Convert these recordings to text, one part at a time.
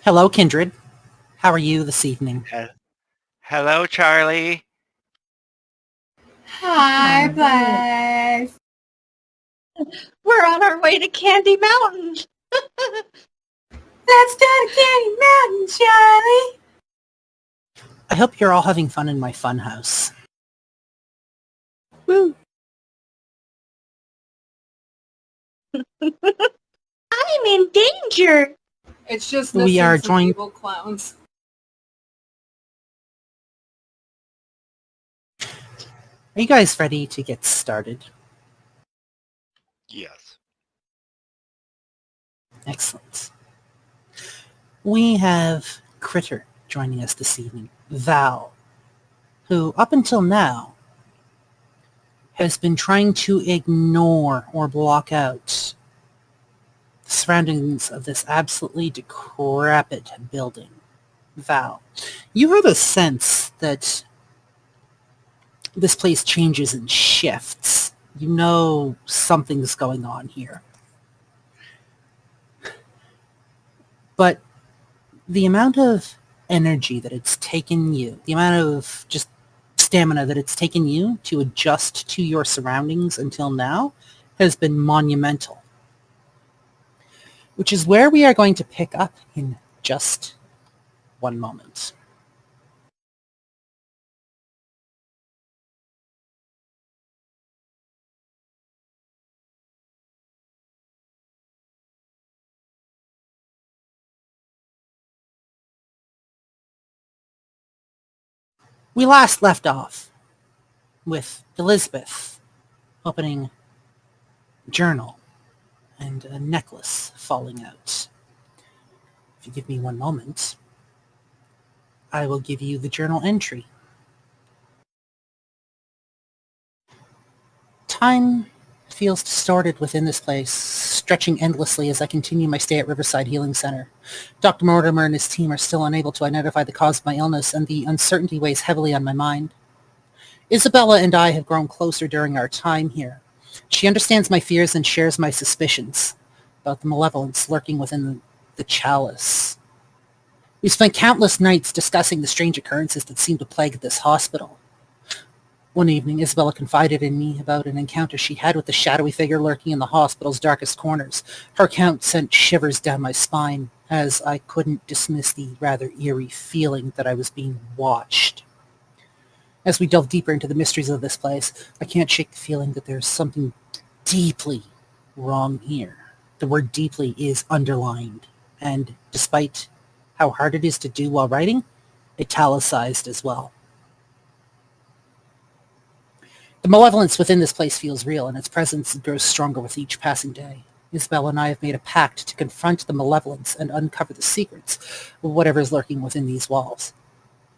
Hello, Kindred. How are you this evening? Hello, Charlie. Hi, Blaze. We're on our way to Candy Mountain. Let's go to Candy Mountain, Charlie. I hope you're all having fun in my fun house. Woo. I'm in danger. It's just We are some joined- evil clowns. Are you guys ready to get started? Yes. Excellent. We have Critter joining us this evening, Val, who up until now has been trying to ignore or block out the surroundings of this absolutely decrepit building. Val, you have a sense that this place changes and shifts. You know something's going on here. But the amount of energy that it's taken you, the amount of just stamina that it's taken you to adjust to your surroundings until now has been monumental. Which is where we are going to pick up in just one moment. We last left off with Elizabeth opening a journal and a necklace falling out. If you give me one moment, I will give you the journal entry. Time feels distorted within this place, stretching endlessly as I continue my stay at Riverside Healing Center. Dr. Mortimer and his team are still unable to identify the cause of my illness, and the uncertainty weighs heavily on my mind. Isabella and I have grown closer during our time here. She understands my fears and shares my suspicions about the malevolence lurking within the chalice. We spent countless nights discussing the strange occurrences that seem to plague this hospital. One evening, Isabella confided in me about an encounter she had with the shadowy figure lurking in the hospital's darkest corners. Her account sent shivers down my spine, as I couldn't dismiss the rather eerie feeling that I was being watched. As we delve deeper into the mysteries of this place, I can't shake the feeling that there's something deeply wrong here. The word deeply is underlined, and despite how hard it is to do while writing, italicized as well. The malevolence within this place feels real, and its presence grows stronger with each passing day. Isabella and I have made a pact to confront the malevolence and uncover the secrets of whatever is lurking within these walls.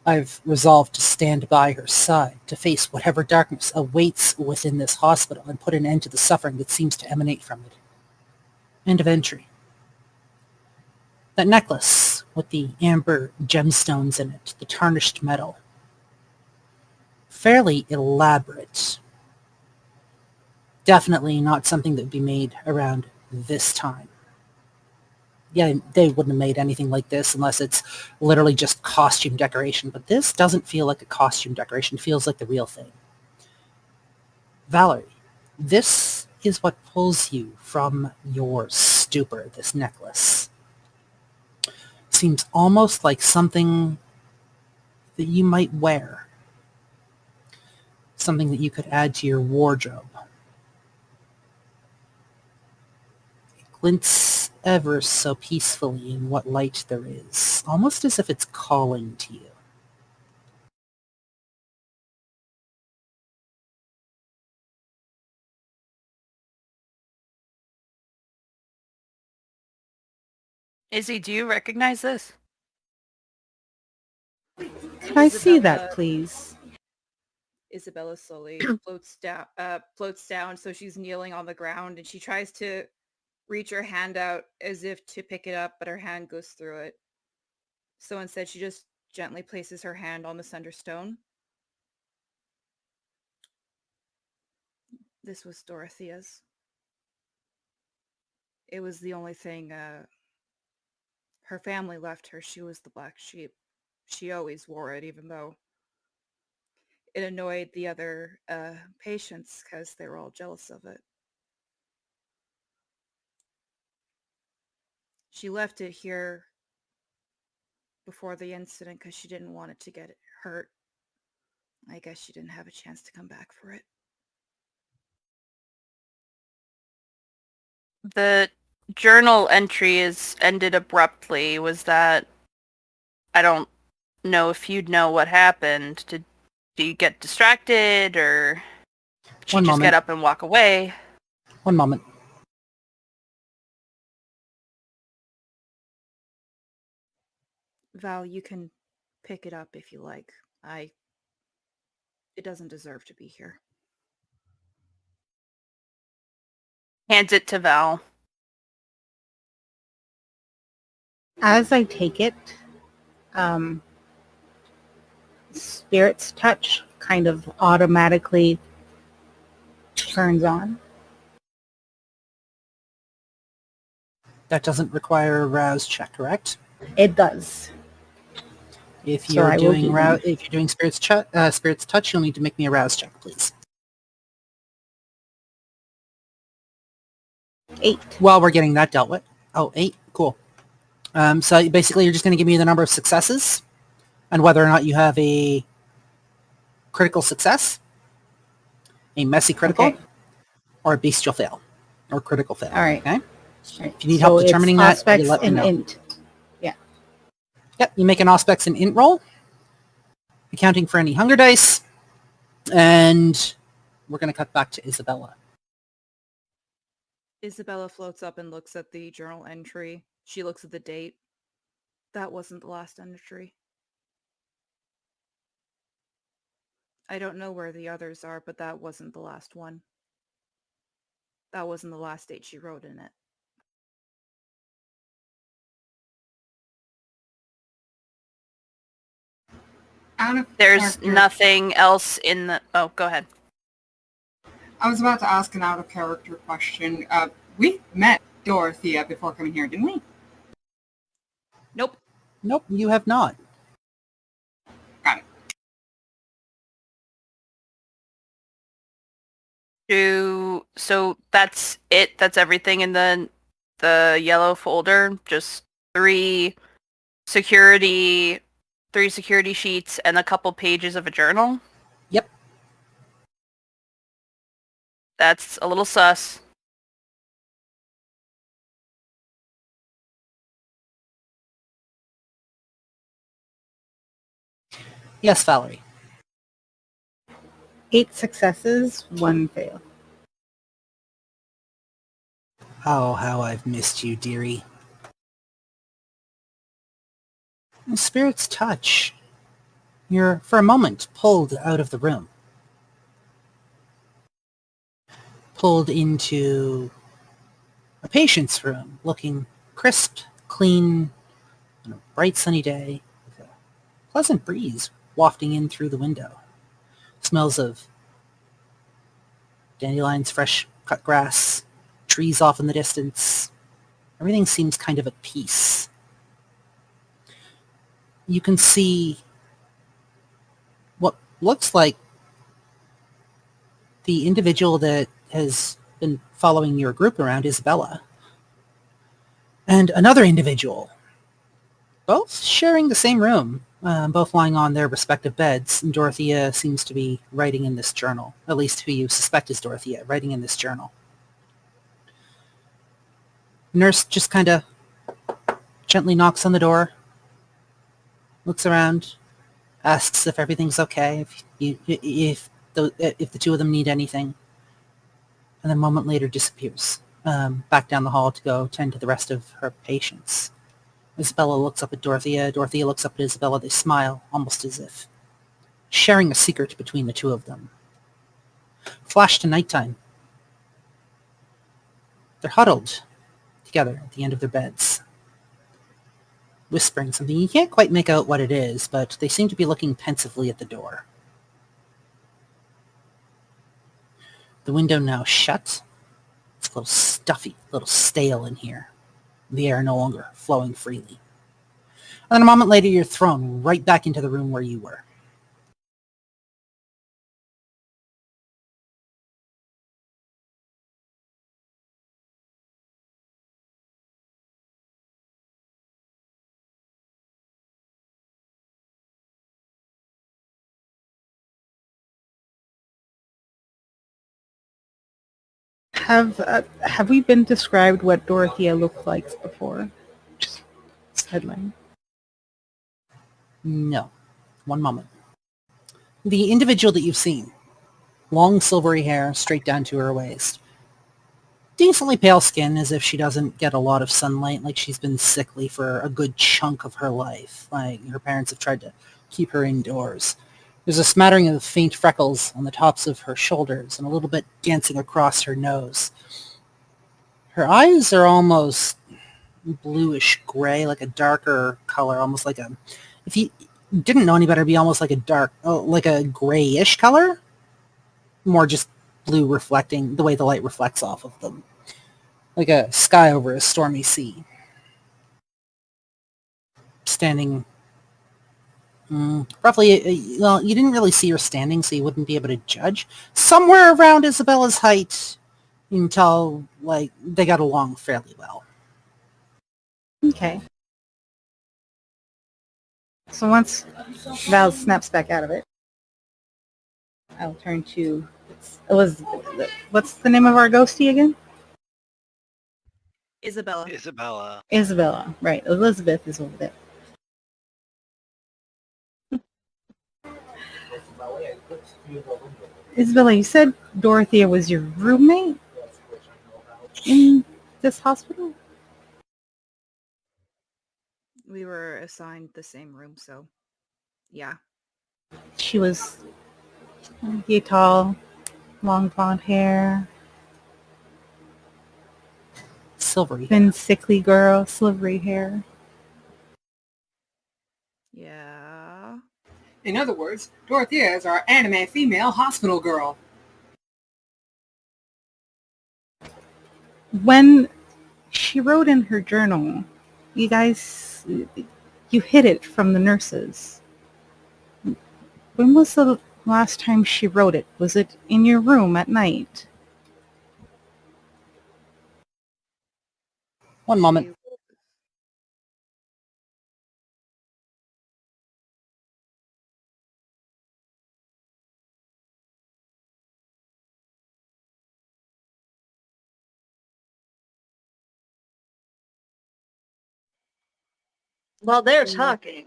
I've resolved to stand by her side, to face whatever darkness awaits within this hospital and put an end to the suffering that seems to emanate from it. End of entry. That necklace with the amber gemstones in it, the tarnished metal. Fairly elaborate. Definitely not something that would be made around this time. Yeah, they wouldn't have made anything like this unless it's literally just costume decoration, but this doesn't feel like a costume decoration. It feels like the real thing. Valerie, this is what pulls you from your stupor, this necklace. Seems almost like something that you might wear. Something that you could add to your wardrobe. It glints ever so peacefully in what light there is, almost as if it's calling to you. Izzy, do you recognize this? Can I see that, please? Isabella slowly floats down, so she's kneeling on the ground, and she tries to reach her hand out as if to pick it up, but her hand goes through it. So instead, she just gently places her hand on the center stone. This was Dorothea's. It was the only thing Her family left her. She was the black sheep. She always wore it, even though it annoyed the other patients because they were all jealous of it. She left it here before the incident because she didn't want it to get hurt. I guess she didn't have a chance to come back for it. The journal entry is ended abruptly. Was that... I don't know if you'd know what happened. Do you get distracted, or did she One just moment. get up and walk away? One moment. Val, you can pick it up if you like. It doesn't deserve to be here. Hands it to Val. As I take it, Spirit's touch kind of automatically turns on. That doesn't require a rouse check, correct? It does. If So you're I will doing do- if you're doing Spirit's touch, you'll need to make me a rouse check, please. 8. While we're getting that dealt with. Oh, 8. Cool. So basically, you're just going to give me the number of successes and whether or not you have a critical success, a messy critical, Okay. or a bestial fail, or critical fail. All right. Okay. All right. If you need help So determining it's that, you Auspex let me and know. int. Yep. You make an Auspex and int roll, accounting for any hunger dice, and we're going to cut back to Isabella. Isabella floats up and looks at the journal entry. She looks at the date. That wasn't the last entry. I don't know where the others are, but that wasn't the last one. That wasn't the last date she wrote in it. Out of There's character- nothing else in the... Oh, go ahead. I was about to ask an out of character question. We met Dorothea before coming here, didn't we? Nope. Nope, you have not. Got it. So that's it? That's everything in the yellow folder? Just three security sheets and a couple pages of a journal? Yep. That's a little sus. Yes, Valerie. 8 successes, 1 fail. Oh, how I've missed you, dearie. Spirit's touch. You're, for a moment, pulled out of the room. Pulled into a patient's room, looking crisp, clean, on a bright sunny day, with a pleasant breeze wafting in through the window. Smells of dandelions, fresh cut grass, trees off in the distance. Everything seems kind of at peace. You can see what looks like the individual that has been following your group around, Isabella, and another individual, both sharing the same room, both lying on their respective beds. And Dorothea seems to be writing in this journal, at least who you suspect is Dorothea, writing in this journal. Nurse just kind of gently knocks on the door, looks around, asks if everything's okay, if the two of them need anything, and then a moment later disappears back down the hall to go tend to the rest of her patients. Isabella looks up at Dorothea. Dorothea looks up at Isabella. They smile, almost as if sharing a secret between the two of them. Flash to nighttime. They're huddled together at the end of their beds, whispering something. You can't quite make out what it is, but they seem to be looking pensively at the door. The window now shut. It's a little stuffy, a little stale in here. The air no longer flowing freely. And then a moment later, you're thrown right back into the room where you were. Have we been described what Dorothea looked like before? Just sideline. No. One moment. The individual that you've seen, long silvery hair straight down to her waist. Decently pale skin, as if she doesn't get a lot of sunlight, like she's been sickly for a good chunk of her life. Like her parents have tried to keep her indoors. There's a smattering of faint freckles on the tops of her shoulders and a little bit dancing across her nose. Her eyes are almost bluish gray, like a darker color, almost like a... If you didn't know any better, it'd be almost like like a grayish color. More just blue reflecting the way the light reflects off of them. Like a sky over a stormy sea. Standing roughly, well, you didn't really see her standing, so you wouldn't be able to judge. Somewhere around Isabella's height until, like, they got along fairly well. Okay. So once Val snaps back out of it, I'll turn to Elizabeth. What's the name of our ghostie again? Isabella. Isabella. Isabella. Right. Elizabeth is over there. Isabella, you said Dorothea was your roommate in this hospital? We were assigned the same room, so yeah. She was tall, long blonde hair, Silvery. thin, sickly girl, silvery hair. Yeah. In other words, Dorothea is our anime female hospital girl. When she wrote in her journal, you hid it from the nurses. When was the last time she wrote it? Was it in your room at night? One moment. While they're talking.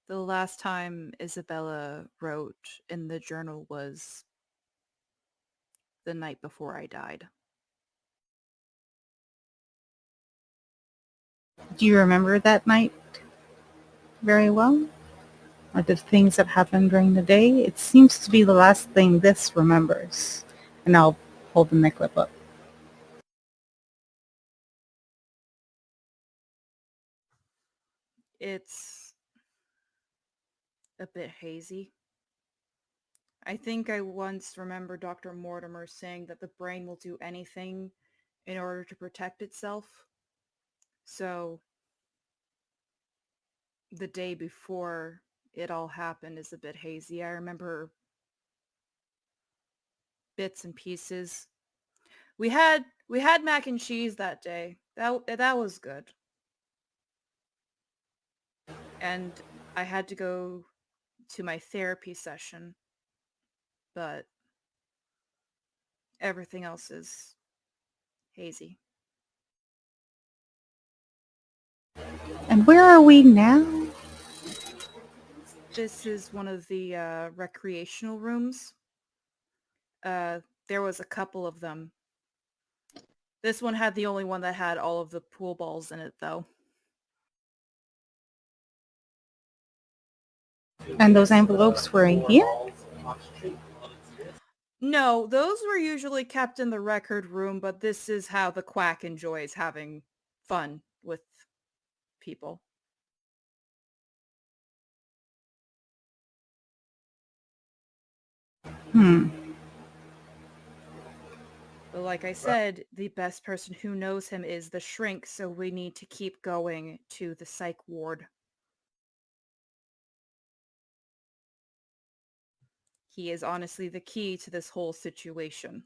The last time Isabella wrote in the journal was the night before I died. Do you remember that night very well? Or the things that happened during the day? It seems to be the last thing this remembers. And I'll hold the necklace up. It's a bit hazy. I think I once remember Dr. Mortimer saying that the brain will do anything in order to protect itself. So the day before it all happened is a bit hazy. I remember bits and pieces. We had mac and cheese that day. That was good. And I had to go to my therapy session, but everything else is hazy. And where are we now? This is one of the recreational rooms. There was a couple of them. This one had the only one that had all of the pool balls in it, though. And those envelopes were in here? No, those were usually kept in the record room, but this is how the quack enjoys having fun with people. But like I said, the best person who knows him is the shrink, so we need to keep going to the psych ward. He is honestly the key to this whole situation.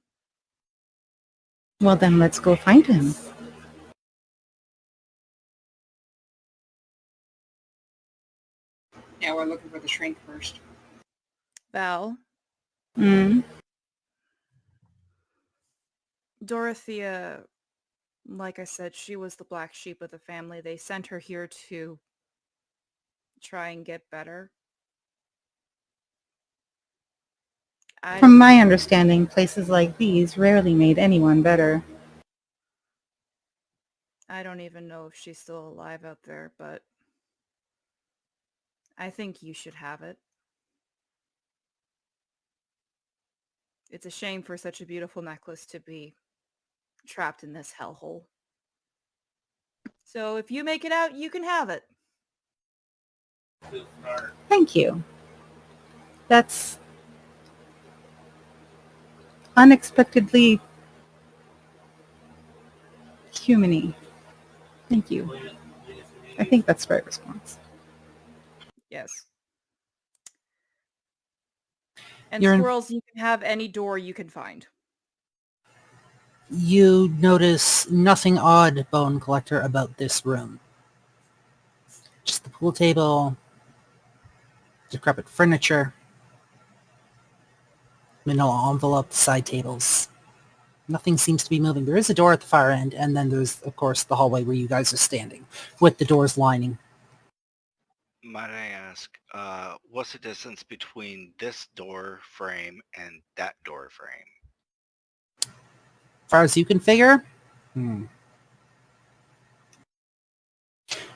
Well, then let's go find him. Yeah, we're looking for the shrink first. Val, Mm. Dorothea, like I said, she was the black sheep of the family. They sent her here to try and get better. From my understanding, places like these rarely made anyone better. I don't even know if she's still alive out there, but I think you should have it. It's a shame for such a beautiful necklace to be trapped in this hellhole. So if you make it out, you can have it. Thank you. That's unexpectedly human-y. Thank you. I think that's the right response. Yes. And You're in- squirrels, you can have any door you can find. You notice nothing odd, Bone Collector, about this room. Just the pool table, decrepit furniture, manila envelope, side tables. Nothing seems to be moving. There is a door at the far end, and then there's, of course, the hallway where you guys are standing, with the doors lining. Might I ask, what's the distance between this door frame and that door frame? As far as you can figure,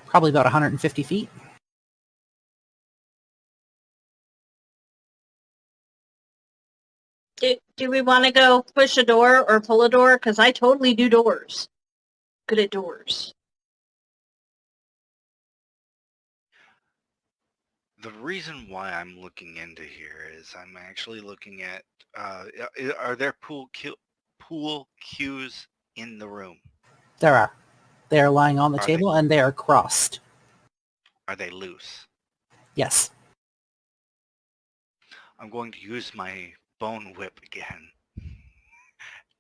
probably about 150 feet. Do we want to go push a door or pull a door? Because I totally do doors. Good at doors. The reason why I'm looking into here is I'm actually looking at, are there pool cues in the room? There are. They are lying on the Are table, and they are crossed. Are they loose? Yes. I'm going to use my bone whip again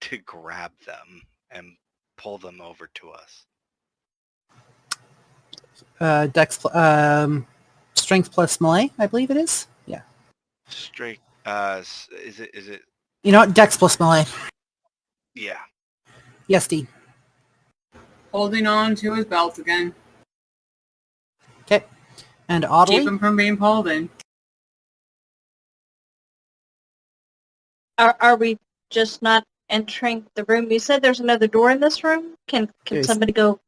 to grab them and pull them over to us. Strength plus melee, I believe it is. Yeah. Straight, is it? You know what? Dex plus melee. Yeah. Yes, D. Holding on to his belt again. Okay. And Keep Audley? him from being pulled in. Are we just not entering the room? You said there's another door in this room? Can There's- somebody go?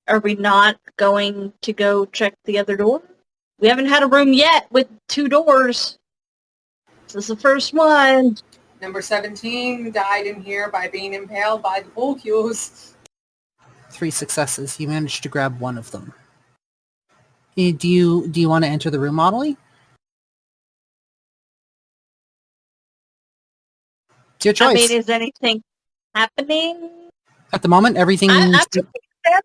Are we not going to go check the other door? We haven't had a room yet with 2 doors. This is the first one. Number 17 died in here by being impaled by the pool cues. 3 successes. You managed to grab one of them. Do you want to enter the room, Audley? It's your choice. I mean, is anything happening? At the moment, everything... I'm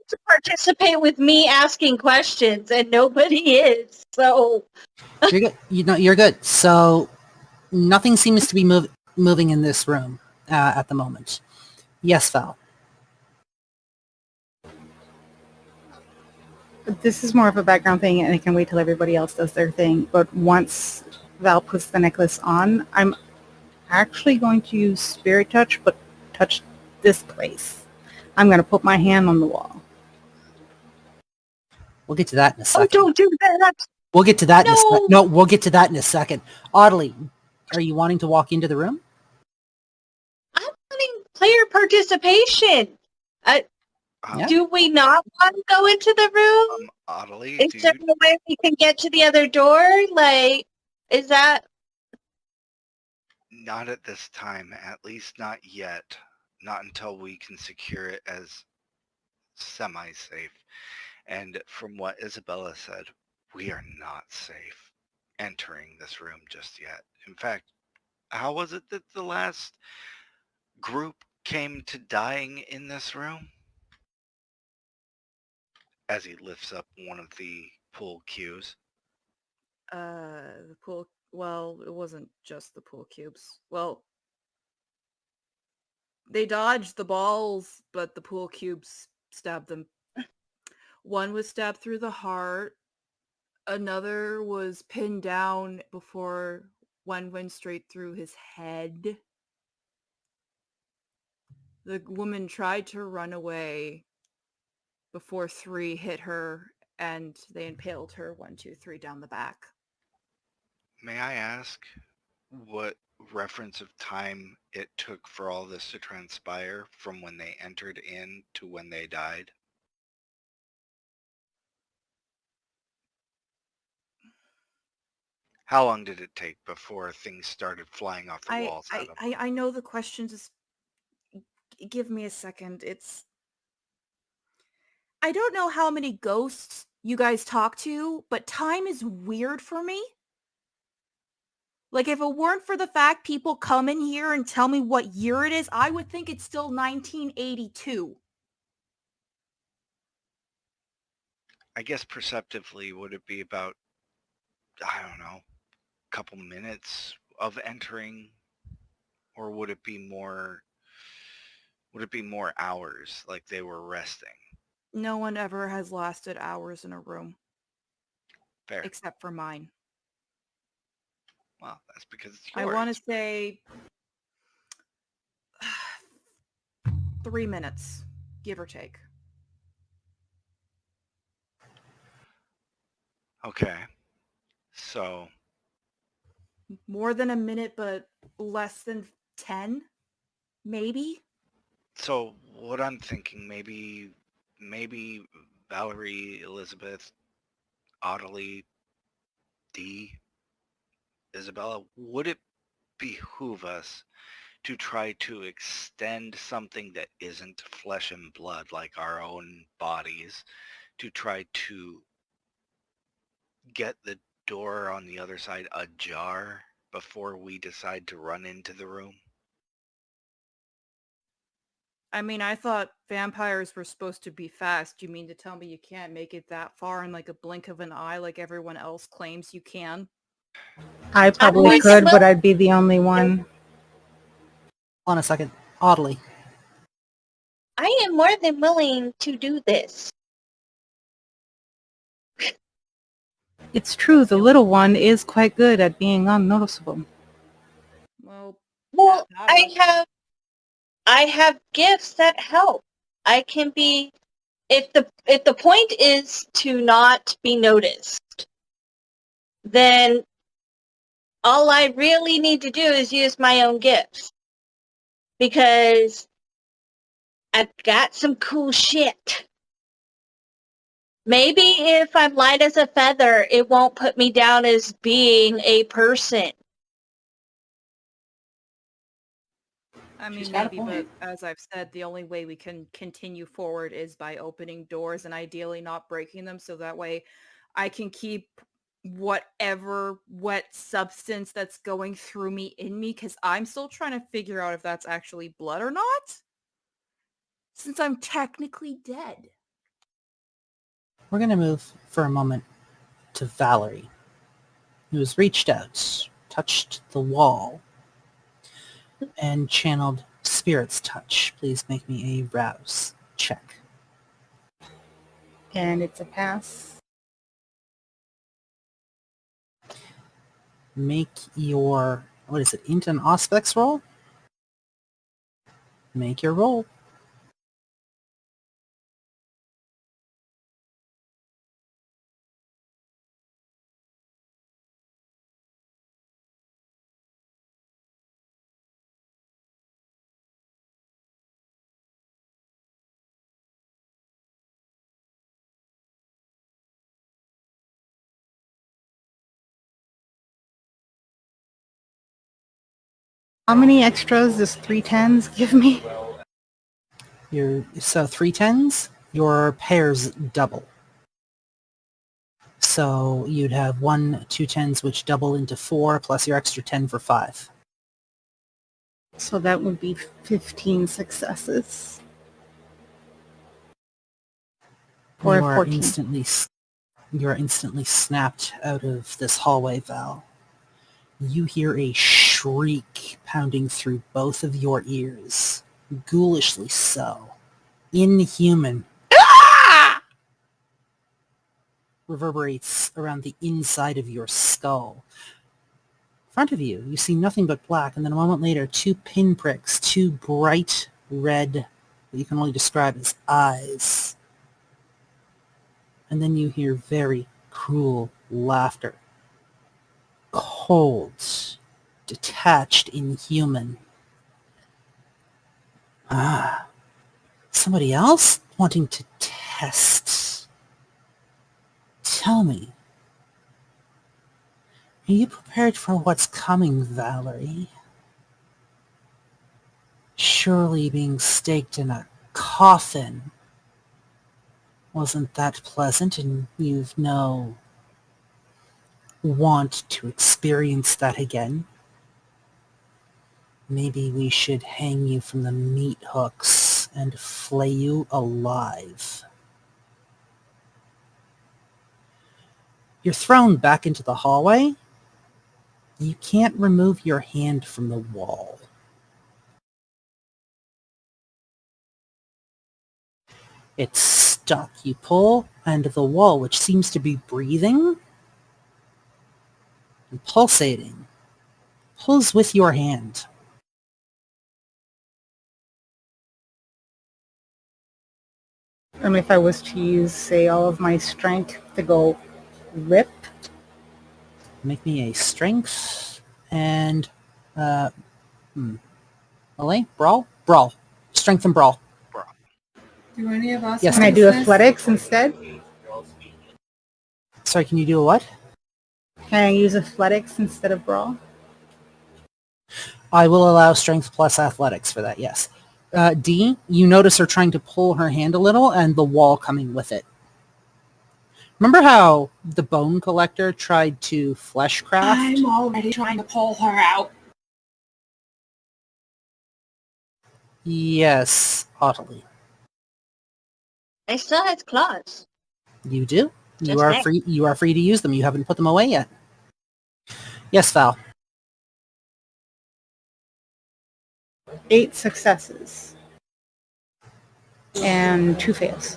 to participate with me asking questions, and nobody is. So You're good. You're good. So nothing seems to be moving in this room at the moment. Yes, Val. This is more of a background thing, and I can wait till everybody else does their thing. But once Val puts the necklace on, I'm actually going to use Spirit Touch, but touch this place. I'm going to put my hand on the wall. We'll get to that in a oh, second. don't do that. We'll get to that in a second. No. No, we'll get to that in a second. Audley, are you wanting to walk into the room? I'm wanting player participation. Yeah. Do we not want to go into the room? Audley, Is there a way we can get to the other door? Like, is that... not at this time, at least not yet. Not until we can secure it as semi-safe. And from what Isabella said, we are not safe entering this room just yet. In fact, how was it that the last group came to dying in this room? As he lifts up one of the pool cues. The pool... Well, it wasn't just the pool cubes. Well, they dodged the balls, but the pool cubes stabbed them. One was stabbed through the heart. Another was pinned down before one went straight through his head. The woman tried to run away before 3 hit her, and they impaled her 1, 2, 3 down the back. May I ask what reference of time it took for all this to transpire from when they entered in to when they died? How long did it take before things started flying off the walls at them? I know the question, just give me a second. I don't know how many ghosts you guys talk to, but time is weird for me. Like, if it weren't for the fact people come in here and tell me what year it is, I would think it's still 1982. I guess perceptively, would it be about, I don't know, a couple minutes of entering? Or would it be more hours, like they were resting? No one ever has lasted hours in a room. Fair. Except for mine. Well, that's because it's I yours. want to say 3 minutes, give or take. Okay. So... More than a minute, but less than 10, maybe? So what I'm thinking, maybe Valerie, Elizabeth, Ottilie, Dee, Isabella, would it behoove us to try to extend something that isn't flesh and blood, like our own bodies, to try to get the door on the other side ajar before we decide to run into the room? I mean, I thought vampires were supposed to be fast. You mean to tell me you can't make it that far in like a blink of an eye like everyone else claims you can? I probably Please, could, well- but I'd be the only one. Hold on a second. Oddly. I am more than willing to do this. It's true, the little one is quite good at being unnoticeable. Well, Well, not I have gifts that help. I can be, if the point is to not be noticed, then all I really need to do is use my own gifts. Because I've got some cool shit. Maybe if I'm light as a feather, it won't put me down as being a person. I mean, She's got a maybe, but point. as I've said, the only way we can continue forward is by opening doors and ideally not breaking them, so that way I can keep whatever wet substance that's going through me in me, because I'm still trying to figure out if that's actually blood or not, since I'm technically dead. We're going to move for a moment to Valerie, who has reached out, touched the wall, and channeled Spirit's Touch. Please make me a rouse check. And it's a pass. Make your, what is it, int and auspex roll? Make your roll. How many extras does 3 10s give me? So 3 10s, your pairs double. So you'd have 1 2 10s which double into 4 plus your extra 10 for 5. So that would be 15 successes. Or You are 14. instantly You're instantly snapped out of this hallway, Val. You hear a shriek pounding through both of your ears, ghoulishly so. Inhuman. Reverberates around the inside of your skull. In front of you, you see nothing but black, and then a moment later, two pinpricks, two bright red, what you can only describe as eyes. And then you hear very cruel laughter. Cold, detached, inhuman. Ah, somebody else wanting to test. Tell me, are you prepared for what's coming, Valerie? Surely being staked in a coffin wasn't that pleasant, and you've no want to experience that again. Maybe we should hang you from the meat hooks and flay you alive. You're thrown back into the hallway. You can't remove your hand from the wall. It's stuck. You pull, and the wall, which seems to be breathing and pulsating, pulls with your hand. And if I was to use, say, all of my strength to go rip, Make me a strength and Melee? Brawl? Brawl. Strength and brawl. Do any of us Yes, can I notice do this? athletics instead? Sorry, can you do a what? Can I use athletics instead of brawl? I will allow strength plus athletics for that, yes. D, you notice her trying to pull her hand a little and the wall coming with it. Remember how the bone collector tried to fleshcraft? I'm already trying to pull her out. Yes, haughtily. I still have claws. You do. You Just are saying. free. You are free to use them. You haven't put them away yet. Yes, Val. 8 successes. And 2 fails.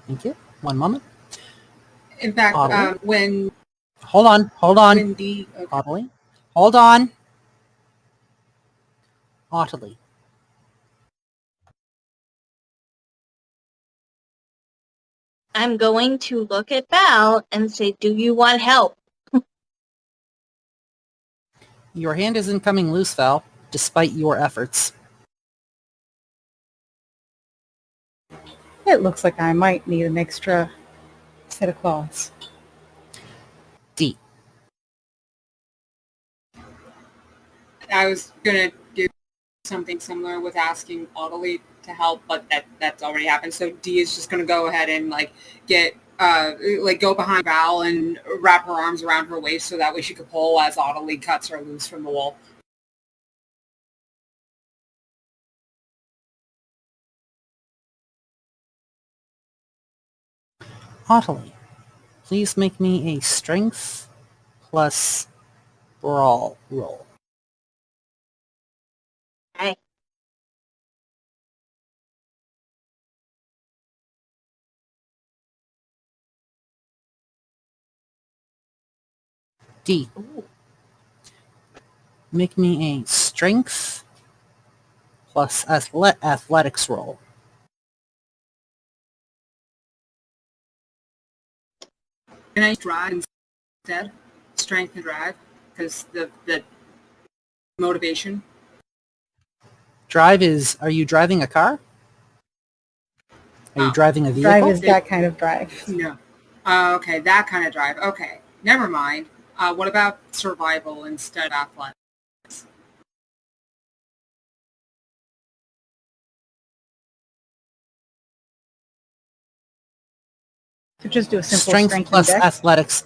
Thank you. One moment. In fact, Oddly. when Hold on. D, okay. Haughtily. Hold on. Haughtily. I'm going to look at Val and say, do you want help? Your hand isn't coming loose, Val, despite your efforts. It looks like I might need an extra set of claws. D. I was gonna do something similar with asking Audley to help, but that's already happened. So D is just gonna go ahead and go behind Val and wrap her arms around her waist so that way she could pull as Audley cuts her loose from the wall. Haughtily. Please make me a strength plus brawl roll. Hey. D. Make me a strength plus athletics roll. Can I drive instead? Strength and drive? Because the motivation. Drive is, are you driving a car? Are you driving a vehicle? Drive is that kind of drive. No. Okay, that kind of drive. Okay, never mind. What about survival instead of athletics? So just do a simple strength plus and dex. athletics.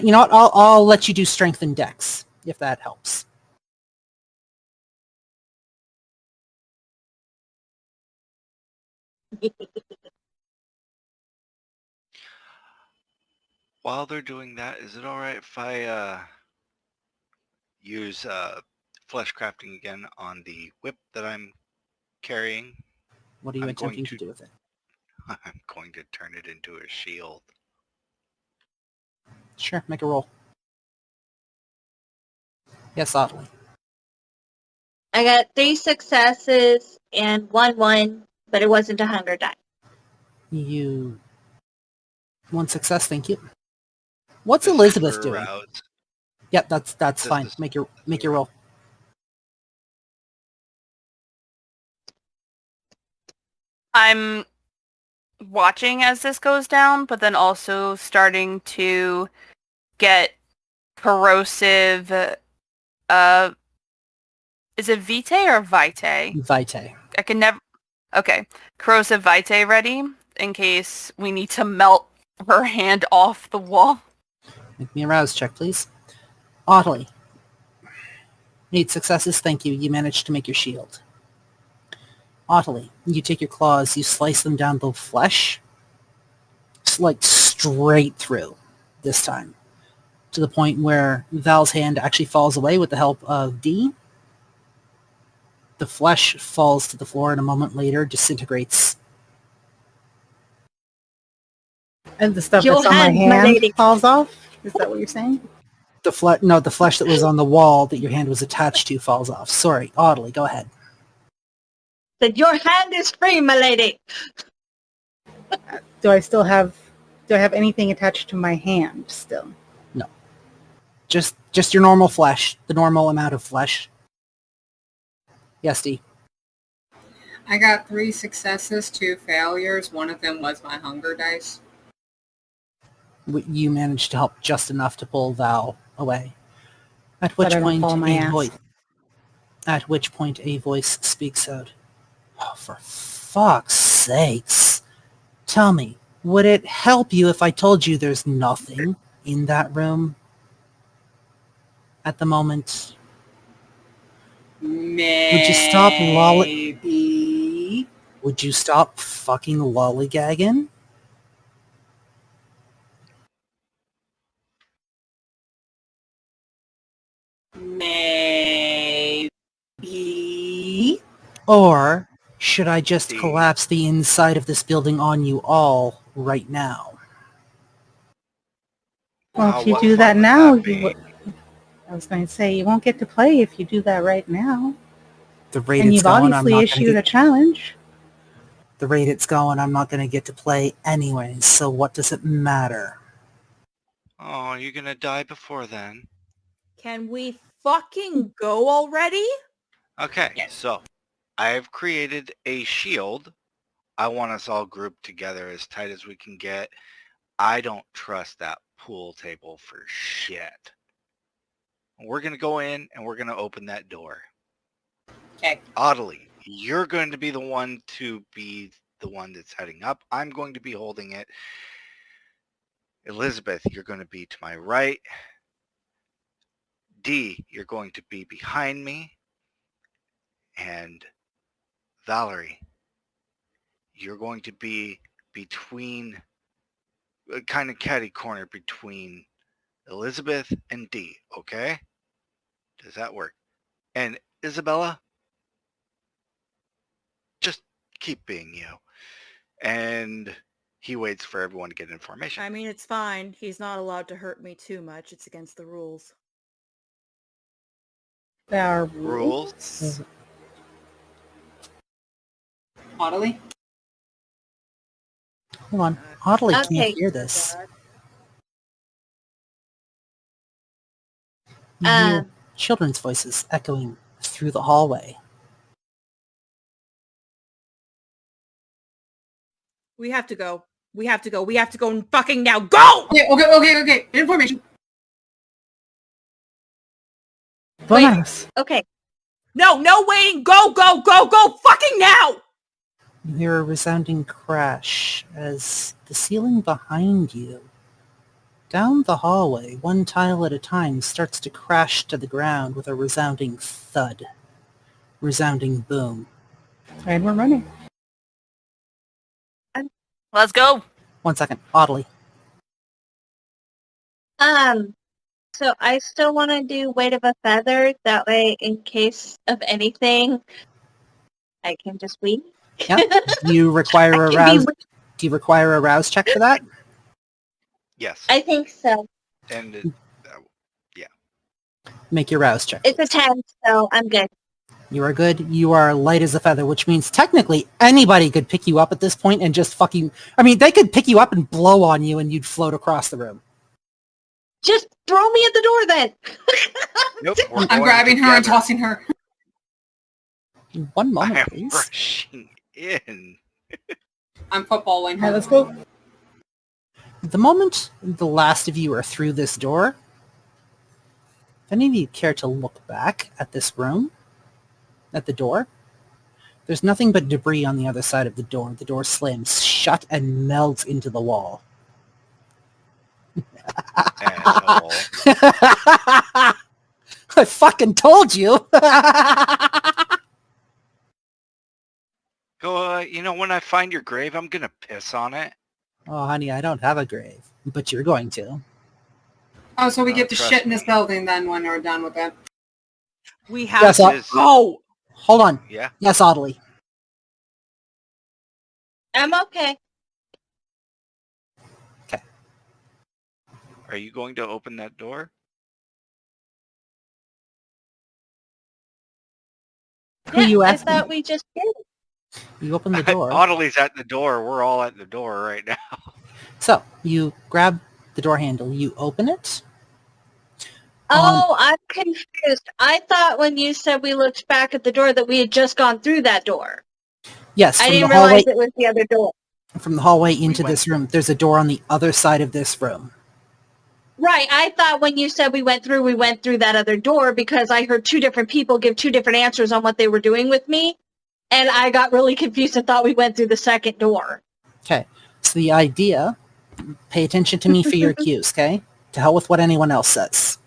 You know what? I'll let you do strength and dex, if that helps. While they're doing that, is it alright if I use flesh crafting again on the whip that I'm carrying? What are you I'm going attempting to to- do with it? I'm going to turn it into a shield. Sure, make a roll. Yes, Oddly. I got 3 successes and 1, but it wasn't a hunger die. You... One success, thank you. What's This is Elizabeth for doing? arouse. Yep, that's This fine. is- Make your roll. I'm watching as this goes down, but then also starting to get corrosive. Is it vitae or vitae? Vitae. I can never. Okay, corrosive vitae ready in case we need to melt her hand off the wall. Make me a rouse check, please. Oddly. 8 successes, thank you. You managed to make your shield. Oddly, you take your claws, you slice them down the flesh, like straight through this time, to the point where Val's hand actually falls away with the help of D. The flesh falls to the floor and a moment later disintegrates. And the stuff Your that's on my hand, my hand lady. falls off? Is that what you're saying? The flesh that was on the wall that your hand was attached to falls off. Sorry, Oddly, go ahead. Said your hand is free, my lady. Do I have anything attached to my hand still? No. Just your normal flesh, the normal amount of flesh. Yes, D. I got 3 successes, 2 failures. One of them was my hunger dice. You managed to help just enough to pull Val away. At But which I don't point fall on my ass. a voice speaks out. Oh, for fuck's sakes. Tell me, would it help you if I told you there's nothing in that room at the moment? Maybe. Would you stop fucking lollygagging? Maybe. Or should I just D. collapse the inside of this building on you all right now? Well, if you what do fun that would now, that be? I was going to say, you won't get to play if you do that right now. The rate And it's you've going, I'm obviously not issued going a to challenge. the rate it's going, I'm not going to get to play anyways. So what does it matter? Oh, you're gonna die before then. Can we fucking go already? Okay, Yes. so I've created a shield. I want us all grouped together as tight as we can get. I don't trust that pool table for shit. We're going to go in and we're going to open that door. Okay. Oddly, you're going to be the one that's heading up. I'm going to be holding it. Elizabeth, you're going to be to my right. D, you're going to be behind me. And Valerie, you're going to be between, kind of catty corner between Elizabeth and D, okay? Does that work? And Isabella, just keep being you. And he waits for everyone to get information. I mean, it's fine. He's not allowed to hurt me too much. It's against the rules. There are Rules? Audley? Hold on. Oddly Okay. can't hear this. You hear children's voices echoing through the hallway. We have to go. We have to go. We have to go fucking now. Go! Okay. Information. Vamos. Okay. No waiting. Go fucking now! You hear a resounding crash as the ceiling behind you, down the hallway, one tile at a time, starts to crash to the ground with a resounding thud. Resounding boom. And we're running. Let's go. 1 second. Oddly. So I still want to do weight of a feather. That way, in case of anything, I can just weep. Yeah. Do you require a rouse? Do you require a rouse check for that? Yes. I think so. And Make your rouse check. It's a 10, so I'm good. You are good. You are light as a feather, which means technically anybody could pick you up at this point and just fucking... I mean, they could pick you up and blow on you and you'd float across the room. Just throw me at the door then. nope. I'm grabbing her and tossing her. One I moment, am please. rushing in. I'm footballing her. Alright, let's go. The moment the last of you are through this door, if any of you care to look back at this room, at the door, there's nothing but debris on the other side of the door. The door slams shut and melts into the wall. Asshole. I fucking told you! Go, when I find your grave, I'm gonna piss on it. Oh, honey, I don't have a grave, but you're going to. Oh, so we get to trust shit in this me. building then when we're done with it. We have Yes, to. oh! Hold on. Yeah. Yes, Audley. I'm okay. Are you going to open that door? Who you I asking? thought we just did. You open the door. Audley's at the door. We're all at the door right now. So, you grab the door handle. You open it. Oh, I'm confused. I thought when you said we looked back at the door that we had just gone through that door. Yes, I from didn't the hallway, realize it was the other door. from the hallway into went this room. There's a door on the other side of this room. Right. I thought when you said we went through that other door because I heard two different people give two different answers on what they were doing with me. And I got really confused and thought we went through the second door. Okay. So the idea, pay attention to me for your cues, okay? To hell with what anyone else says.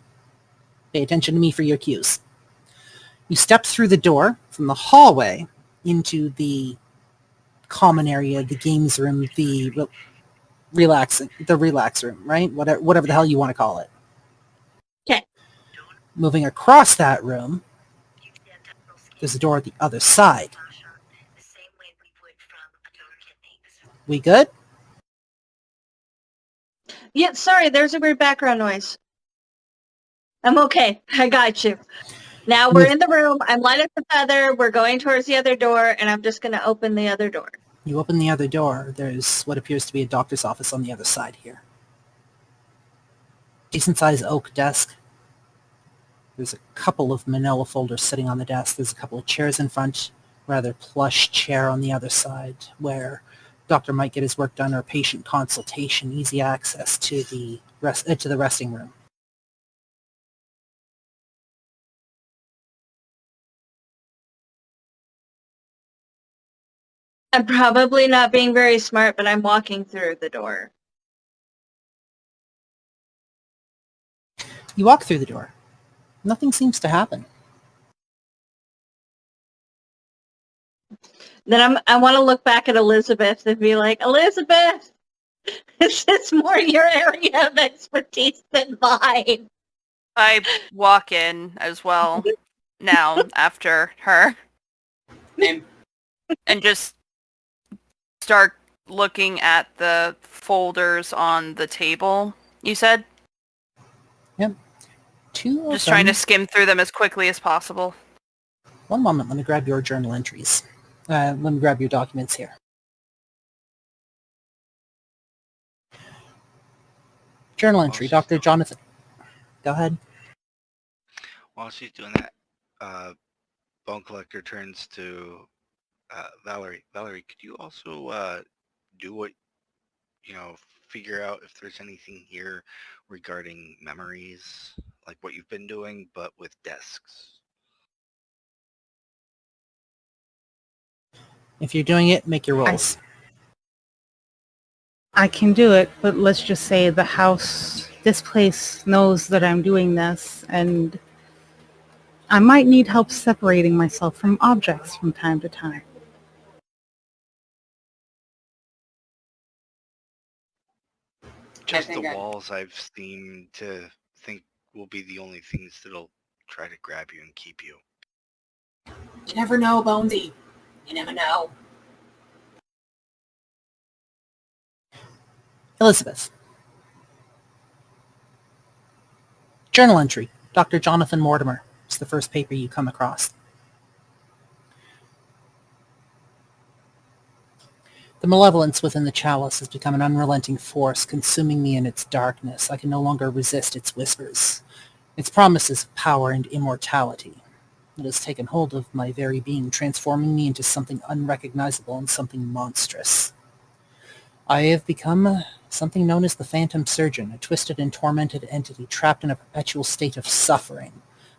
Pay attention to me for your cues. You step through the door from the hallway into the common area, the games room, the relax room, right? Whatever the hell you want to call it. Okay. Moving across that room, there's a door at the other side. We good? Yeah, sorry, there's a weird background noise. I'm okay. I got you. Now we're in the room. I'm light as a feather. We're going towards the other door, and I'm just going to open the other door. You open the other door. There's what appears to be a doctor's office on the other side here. Decent-sized oak desk. There's a couple of manila folders sitting on the desk. There's a couple of chairs in front. Rather plush chair on the other side where doctor might get his work done or patient consultation. Easy access to the resting room. I'm probably not being very smart, but I'm walking through the door. You walk through the door. Nothing seems to happen. Then I want to look back at Elizabeth and be like, Elizabeth, this is more your area of expertise than mine. I walk in as well now after her Name. and just start looking at the folders on the table, you said? Yep. Two of Just trying to them. skim through them as quickly as possible. One moment. Let me grab your journal entries. Let me grab your documents here. Journal entry, Dr. Jonathan. Go ahead. While she's doing that, Bone Collector turns to Valerie. Valerie, could you also do what, figure out if there's anything here regarding memories, like what you've been doing, but with desks? If you're doing it, make your rolls. I can do it, but let's just say this place knows that I'm doing this, and I might need help separating myself from objects from time to time. just think the walls I've seemed to think will be the only things that'll try to grab you and keep you. You never know, Bonesy. You never know. Elizabeth. Journal entry. Dr. Jonathan Mortimer. It's the first paper you come across. The malevolence within the chalice has become an unrelenting force, consuming me in its darkness. I can no longer resist its whispers, its promises of power and immortality. It has taken hold of my very being, transforming me into something unrecognizable and something monstrous. I have become something known as the Phantom Surgeon, a twisted and tormented entity trapped in a perpetual state of suffering.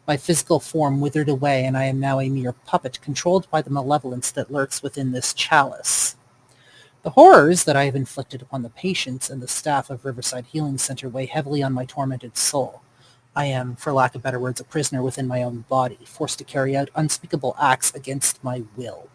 My physical form withered away, and I am now a mere puppet controlled by the malevolence that lurks within this chalice. The horrors that I have inflicted upon the patients and the staff of Riverside Healing Center weigh heavily on my tormented soul. I am, for lack of better words, a prisoner within my own body, forced to carry out unspeakable acts against my will.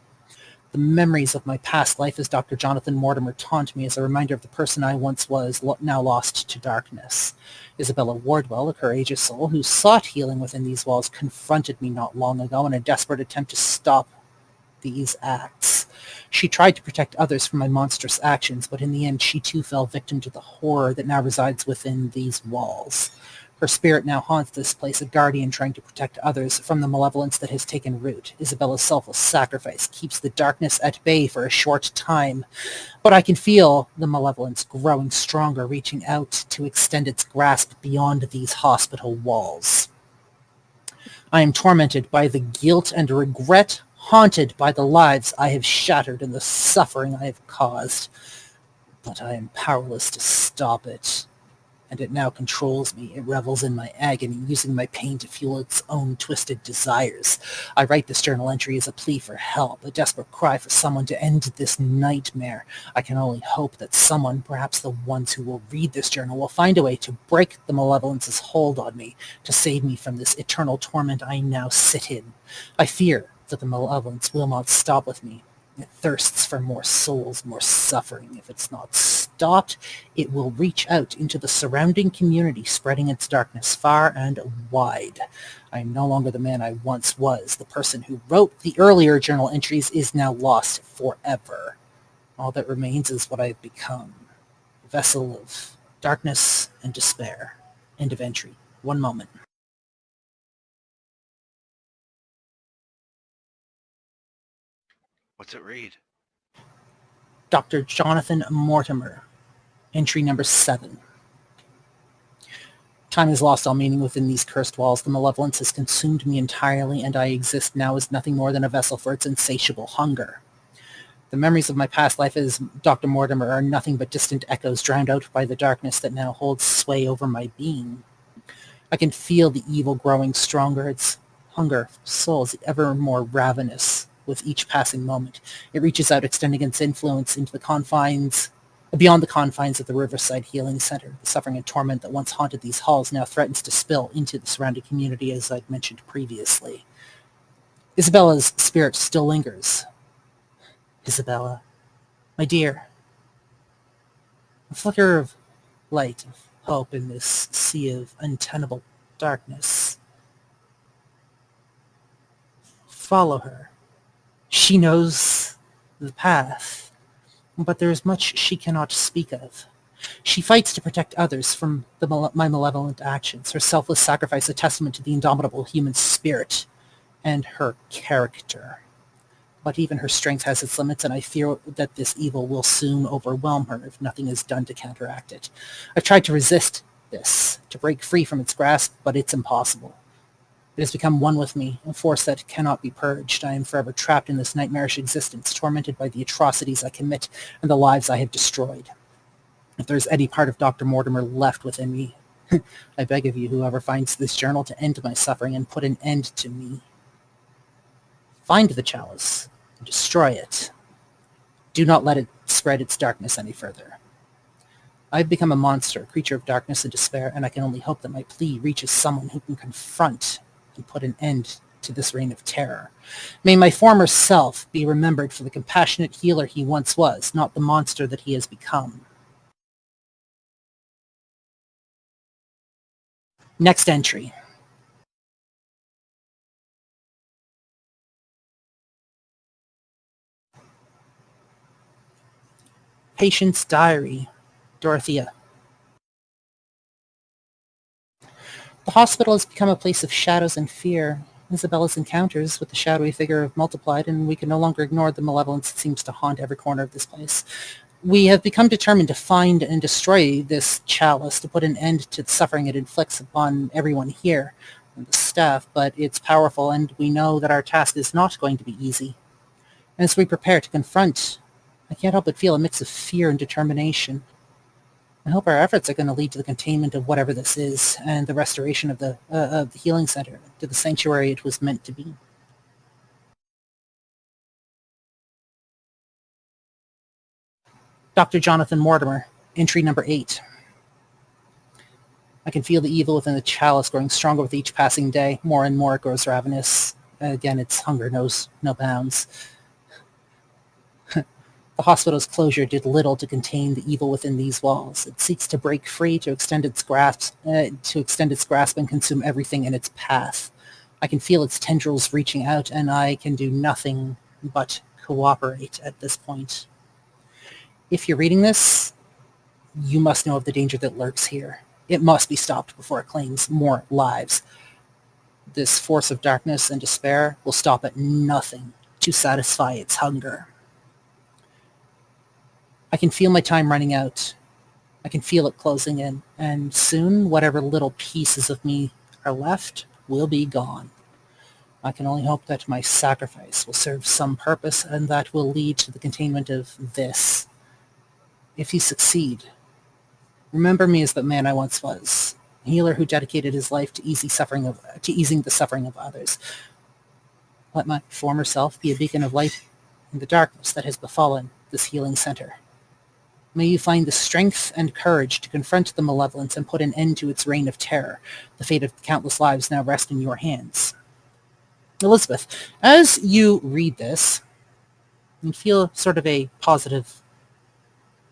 The memories of my past life as Dr. Jonathan Mortimer taunt me as a reminder of the person I once was, now lost to darkness. Isabella Wardwell, a courageous soul who sought healing within these walls, confronted me not long ago in a desperate attempt to stop these acts. She tried to protect others from my monstrous actions, but in the end she too fell victim to the horror that now resides within these walls. Her spirit now haunts this place, a guardian trying to protect others from the malevolence that has taken root. Isabella's selfless sacrifice keeps the darkness at bay for a short time, but I can feel the malevolence growing stronger, reaching out to extend its grasp beyond these hospital walls. I am tormented by the guilt and regret, haunted by the lives I have shattered and the suffering I have caused. But I am powerless to stop it, and it now controls me. It revels in my agony, using my pain to fuel its own twisted desires. I write this journal entry as a plea for help, a desperate cry for someone to end this nightmare. I can only hope that someone, perhaps the ones who will read this journal, will find a way to break the malevolence's hold on me, to save me from this eternal torment I now sit in. I fear that the malevolence will not stop with me. It thirsts for more souls, more suffering. If it's not stopped, it will reach out into the surrounding community, spreading its darkness far and wide. I am no longer the man I once was. The person who wrote the earlier journal entries is now lost forever. All that remains is what I have become, a vessel of darkness and despair. End of entry. One moment. What's it read? Dr. Jonathan Mortimer. Entry number 7. Time has lost all meaning within these cursed walls. The malevolence has consumed me entirely, and I exist now as nothing more than a vessel for its insatiable hunger. The memories of my past life as Dr. Mortimer are nothing but distant echoes drowned out by the darkness that now holds sway over my being. I can feel the evil growing stronger, its hunger for souls ever more ravenous with each passing moment. It reaches out, extending its influence into the confines, beyond the confines of the Riverside Healing Center. The suffering and torment that once haunted these halls now threatens to spill into the surrounding community, as I'd mentioned previously. Isabella's spirit still lingers. Isabella, my dear, a flicker of light, of hope in this sea of untenable darkness. Follow her. She knows the path, but there is much she cannot speak of. She fights to protect others from my malevolent actions, her selfless sacrifice a testament to the indomitable human spirit and her character. But even her strength has its limits, and I fear that this evil will soon overwhelm her if nothing is done to counteract it. I've tried to resist this, to break free from its grasp, but it's impossible. It has become one with me, a force that cannot be purged. I am forever trapped in this nightmarish existence, tormented by the atrocities I commit and the lives I have destroyed. If there is any part of Dr. Mortimer left within me, I beg of you, whoever finds this journal, to end my suffering and put an end to me. Find the chalice and destroy it. Do not let it spread its darkness any further. I have become a monster, a creature of darkness and despair, and I can only hope that my plea reaches someone who can confront and put an end to this reign of terror. May my former self be remembered for the compassionate healer he once was, not the monster that he has become. Next entry. Patient's diary. Dorothea. The hospital has become a place of shadows and fear. Isabella's encounters with the shadowy figure have multiplied, and we can no longer ignore the malevolence that seems to haunt every corner of this place. We have become determined to find and destroy this chalice, to put an end to the suffering it inflicts upon everyone here and the staff, but it's powerful, and we know that our task is not going to be easy. And as we prepare to confront, I can't help but feel a mix of fear and determination. I hope our efforts are going to lead to the containment of whatever this is, and the restoration of the healing center to the sanctuary it was meant to be. Dr. Jonathan Mortimer, entry number 8. I can feel the evil within the chalice growing stronger with each passing day. More and more it grows ravenous. Again, its hunger knows no bounds. The hospital's closure did little to contain the evil within these walls. It seeks to break free, to extend its grasp and consume everything in its path. I can feel its tendrils reaching out, and I can do nothing but cooperate at this point. If you're reading this, you must know of the danger that lurks here. It must be stopped before it claims more lives. This force of darkness and despair will stop at nothing to satisfy its hunger. I can feel my time running out. I can feel it closing in, and soon whatever little pieces of me are left will be gone. I can only hope that my sacrifice will serve some purpose, and that will lead to the containment of this. If you succeed, remember me as the man I once was, a healer who dedicated his life to easing the suffering of others. Let my former self be a beacon of light in the darkness that has befallen this healing center. May you find the strength and courage to confront the malevolence and put an end to its reign of terror. The fate of countless lives now rests in your hands. Elizabeth, as you read this, you feel sort of a positive,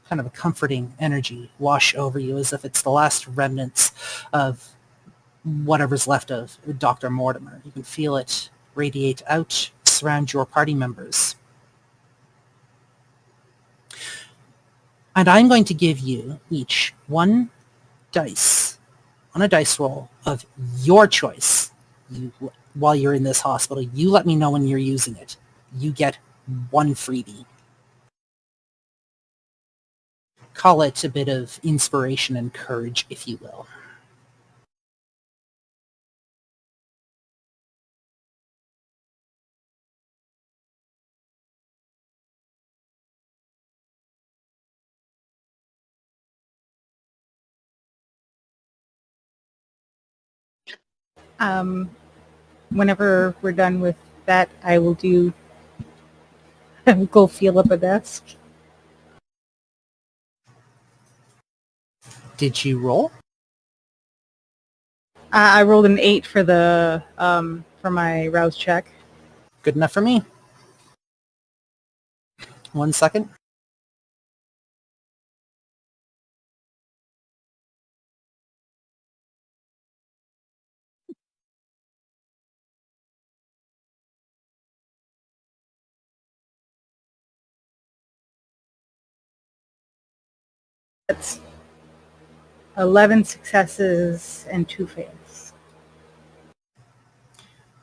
kind of a comforting energy wash over you, as if it's the last remnants of whatever's left of Dr. Mortimer. You can feel it radiate out, surround your party members. And I'm going to give you each one dice on a dice roll of your choice. While you're in this hospital, you let me know when you're using it. You get one freebie. Call it a bit of inspiration and courage, if you will. Whenever we're done with that, I will go feel up a desk. Did you roll? I rolled an 8 for the for my rouse check. Good enough for me. 1 second. That's 11 successes and 2 fails.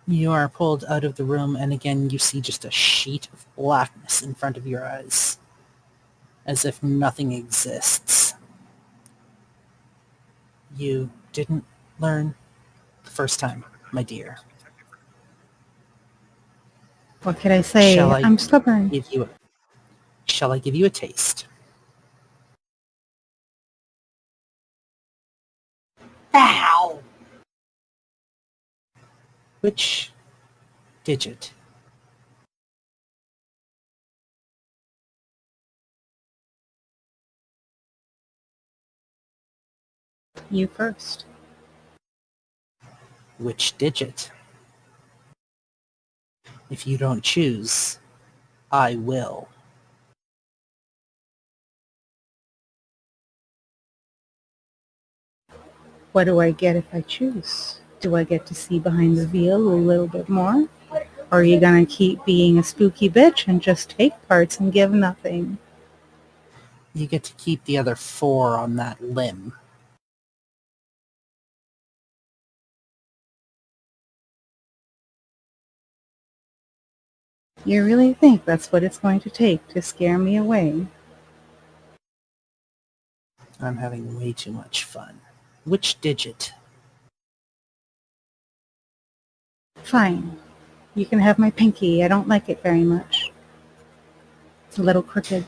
You are pulled out of the room, and again you see just a sheet of blackness in front of your eyes, as if nothing exists. You didn't learn the first time, my dear. What can I say? I'm stubborn. Shall I give you a taste? Ow! Which digit? You first. Which digit? If you don't choose, I will. What do I get if I choose? Do I get to see behind the veil a little bit more? Or are you going to keep being a spooky bitch and just take parts and give nothing? You get to keep the other 4 on that limb. You really think that's what it's going to take to scare me away? I'm having way too much fun. Which digit? Fine. You can have my pinky. I don't like it very much. It's a little crooked.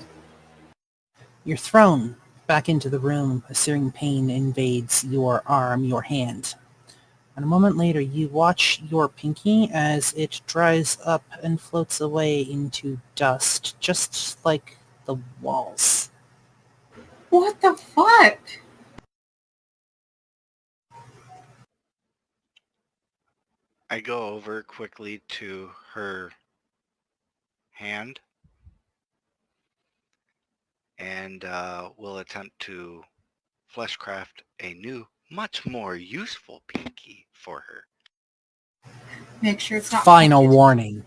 You're thrown back into the room. A searing pain invades your arm, your hand. And a moment later, you watch your pinky as it dries up and floats away into dust, just like the walls. What the fuck? I go over quickly to her hand and will attempt to fleshcraft a new, much more useful pinky for her. Make sure it's not Final painted. warning.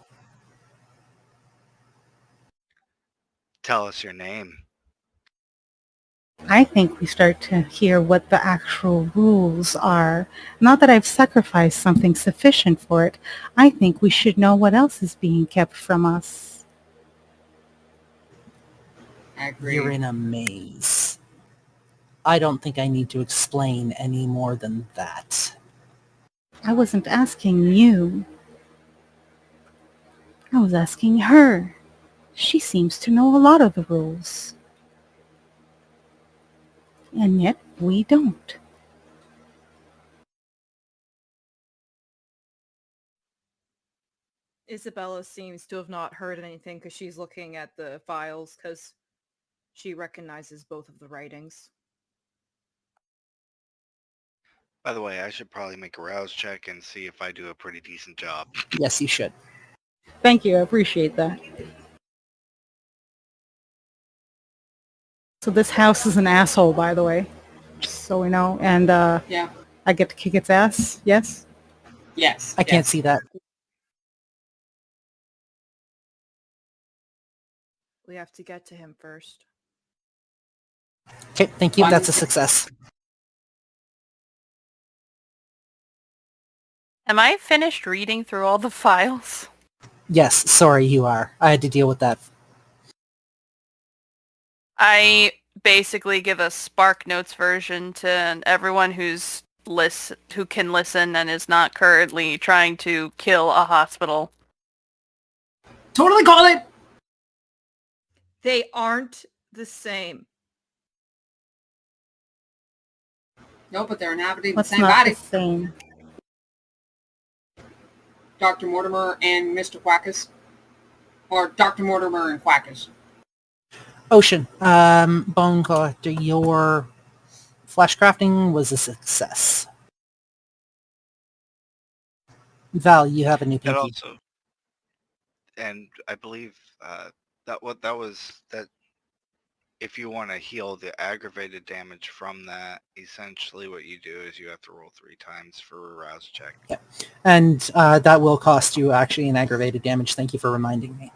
Tell us your name. I think we start to hear what the actual rules are. Not that I've sacrificed something sufficient for it. I think we should know what else is being kept from us. I agree. You're in a maze. I don't think I need to explain any more than that. I wasn't asking you. I was asking her. She seems to know a lot of the rules. And yet we don't. Isabella seems to have not heard anything because she's looking at the files because she recognizes both of the writings. By the way, I should probably make a rouse check and see if I do a pretty decent job. Yes, you should. Thank you. I appreciate that. So this house is an asshole, by the way. Just so we know. And Yeah. I get to kick its ass, yes? Yes. I can't yes. see that. We have to get to him first. Okay, thank you. One That's a sec- success. Am I finished reading through all the files? Yes, sorry, you are. I had to deal with that. I basically give a Spark Notes version to everyone who can listen and is not currently trying to kill a hospital. Totally call it. They aren't the same. No, but they're inhabiting the What's same not body. the same? Dr. Mortimer and Mr. Quackus. Or Dr. Mortimer and Quackus. Ocean, Bone Collector, your flash crafting was a success. Val, you have a new That pinky. also, and I believe that if you want to heal the aggravated damage from that, essentially what you do is you have to roll 3 times for a rouse check. Yeah. And that will cost you actually an aggravated damage. Thank you for reminding me.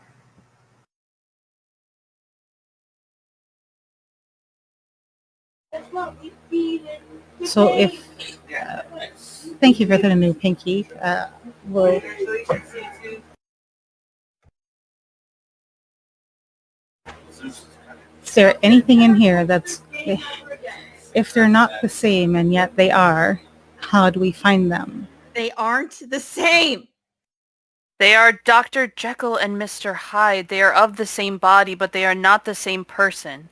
So if... thank you for the new pinky. Well, is there anything in here that's... If they're not the same and yet they are, how do we find them? They aren't the same. They are Dr. Jekyll and Mr. Hyde. They are of the same body, but they are not the same person.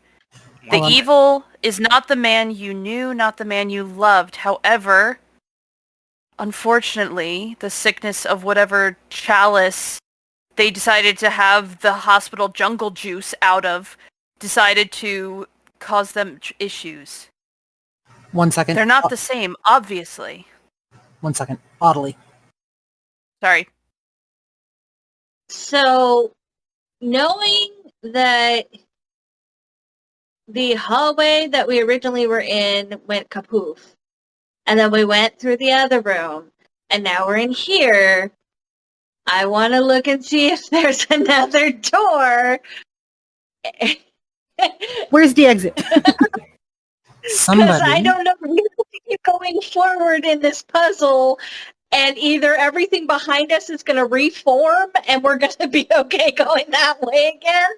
The Well, evil is not the man you knew, not the man you loved. However, unfortunately, the sickness of whatever chalice they decided to have the hospital jungle juice out of decided to cause them issues. 1 second. They're not the same, obviously. 1 second. Audley. Sorry. So, knowing that the hallway that we originally were in went kapoof, and then we went through the other room, and now we're in here. I want to look and see if there's another door. Where's the exit? Because Somebody. I don't know. We're going forward in this puzzle, and either everything behind us is going to reform, and we're going to be okay going that way again,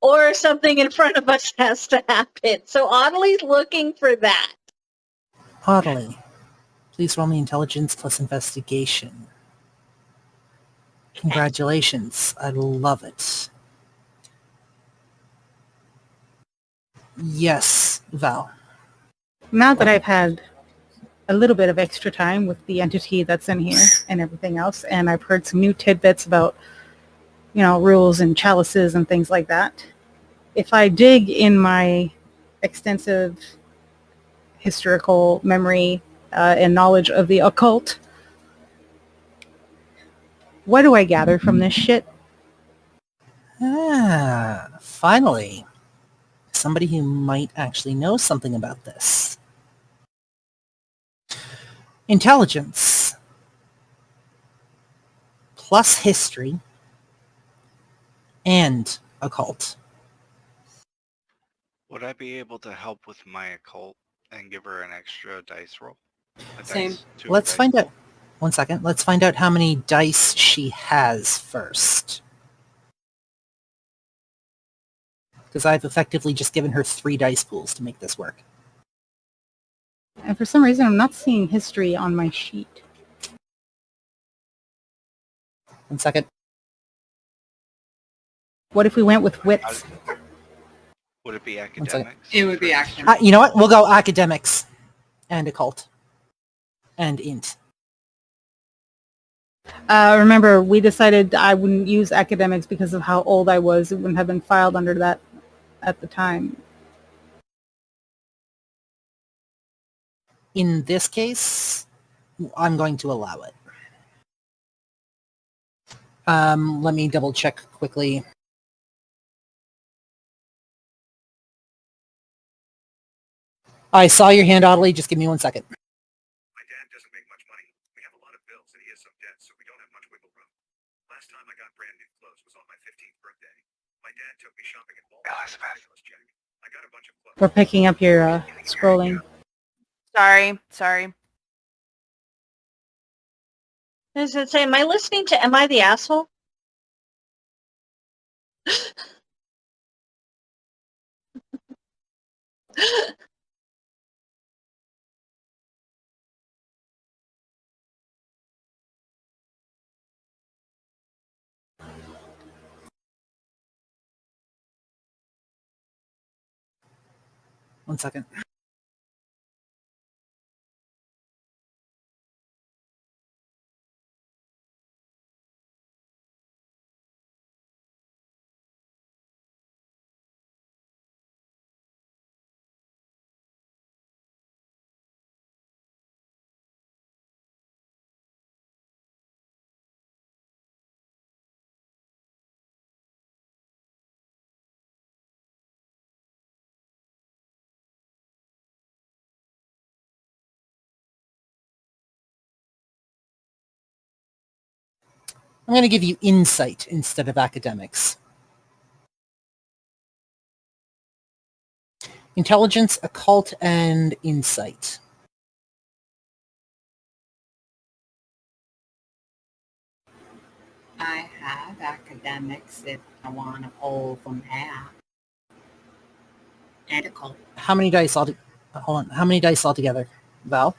or something in front of us has to happen. So Audley's looking for that. Audley, please roll me intelligence plus investigation. Congratulations. I love it. Yes, Val. Now that I've had a little bit of extra time with the entity that's in here and everything else, and I've heard some new tidbits about, rules and chalices and things like that, if I dig in my extensive historical memory and knowledge of the occult, what do I gather from this shit? Finally. Somebody who might actually know something about this. Intelligence plus history and occult. Would I be able to help with my occult and give her an extra dice roll? Same. Let's find out. 1 second. Let's find out how many dice she has first. Because I've effectively just given her 3 dice pools to make this work. And for some reason, I'm not seeing history on my sheet. 1 second. What if we went with wits? Would it be second. academics? It would be academic. You know what? We'll go academics and occult and int. Remember, we decided I wouldn't use academics because of how old I was. It wouldn't have been filed under that at the time. In this case, I'm going to allow it. Let me double check quickly. I saw your hand, Audley. Just give me 1 second. My dad doesn't make much money. We have a lot of bills and he has some debt, so we don't have much wiggle room. Last time I got brand new clothes was on my 15th birthday. My dad took me shopping at Walmart. Elizabeth. I got a bunch of clothes. We're picking up your scrolling. Sorry. Does it say, am I listening to Am I the Asshole? One second. I'm going to give you insight instead of academics. Intelligence, occult, and insight. I have academics if I want to pull from that. And occult. How many dice hold on. How many dice altogether, Val?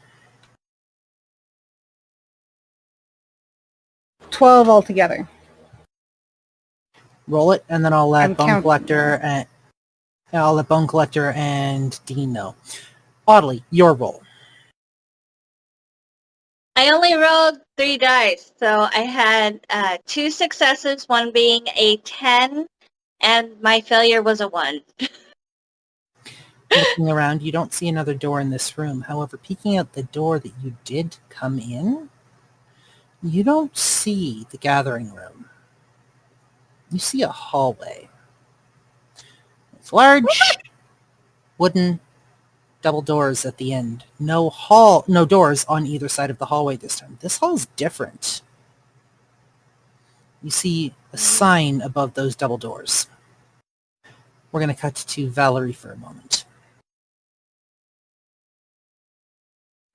12 altogether. Roll it, and then I'll let I'm Bone counting. Collector and Dean know. Audley, your roll. I only rolled 3 dice, so I had 2 successes, one being a 10, and my failure was a 1. Looking around, you don't see another door in this room. However, peeking out the door that you did come in, you don't see the gathering room. You see a hallway. It's large, wooden, Double doors at the end. No doors on either side of the hallway this time. This hall's different. You see a sign above those double doors. We're going to cut to Valerie for a moment.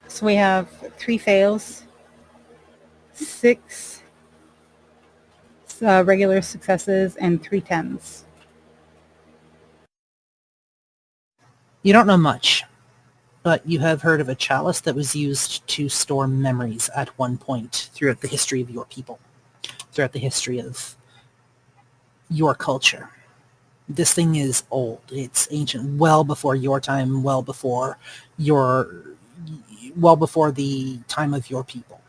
So we have 3 fails, 6 regular successes, and 3 10s. You don't know much, but you have heard of a chalice that was used to store memories at one point throughout the history of your people, throughout the history of your culture. This thing is old. It's ancient, well before your time, well before the time of your people.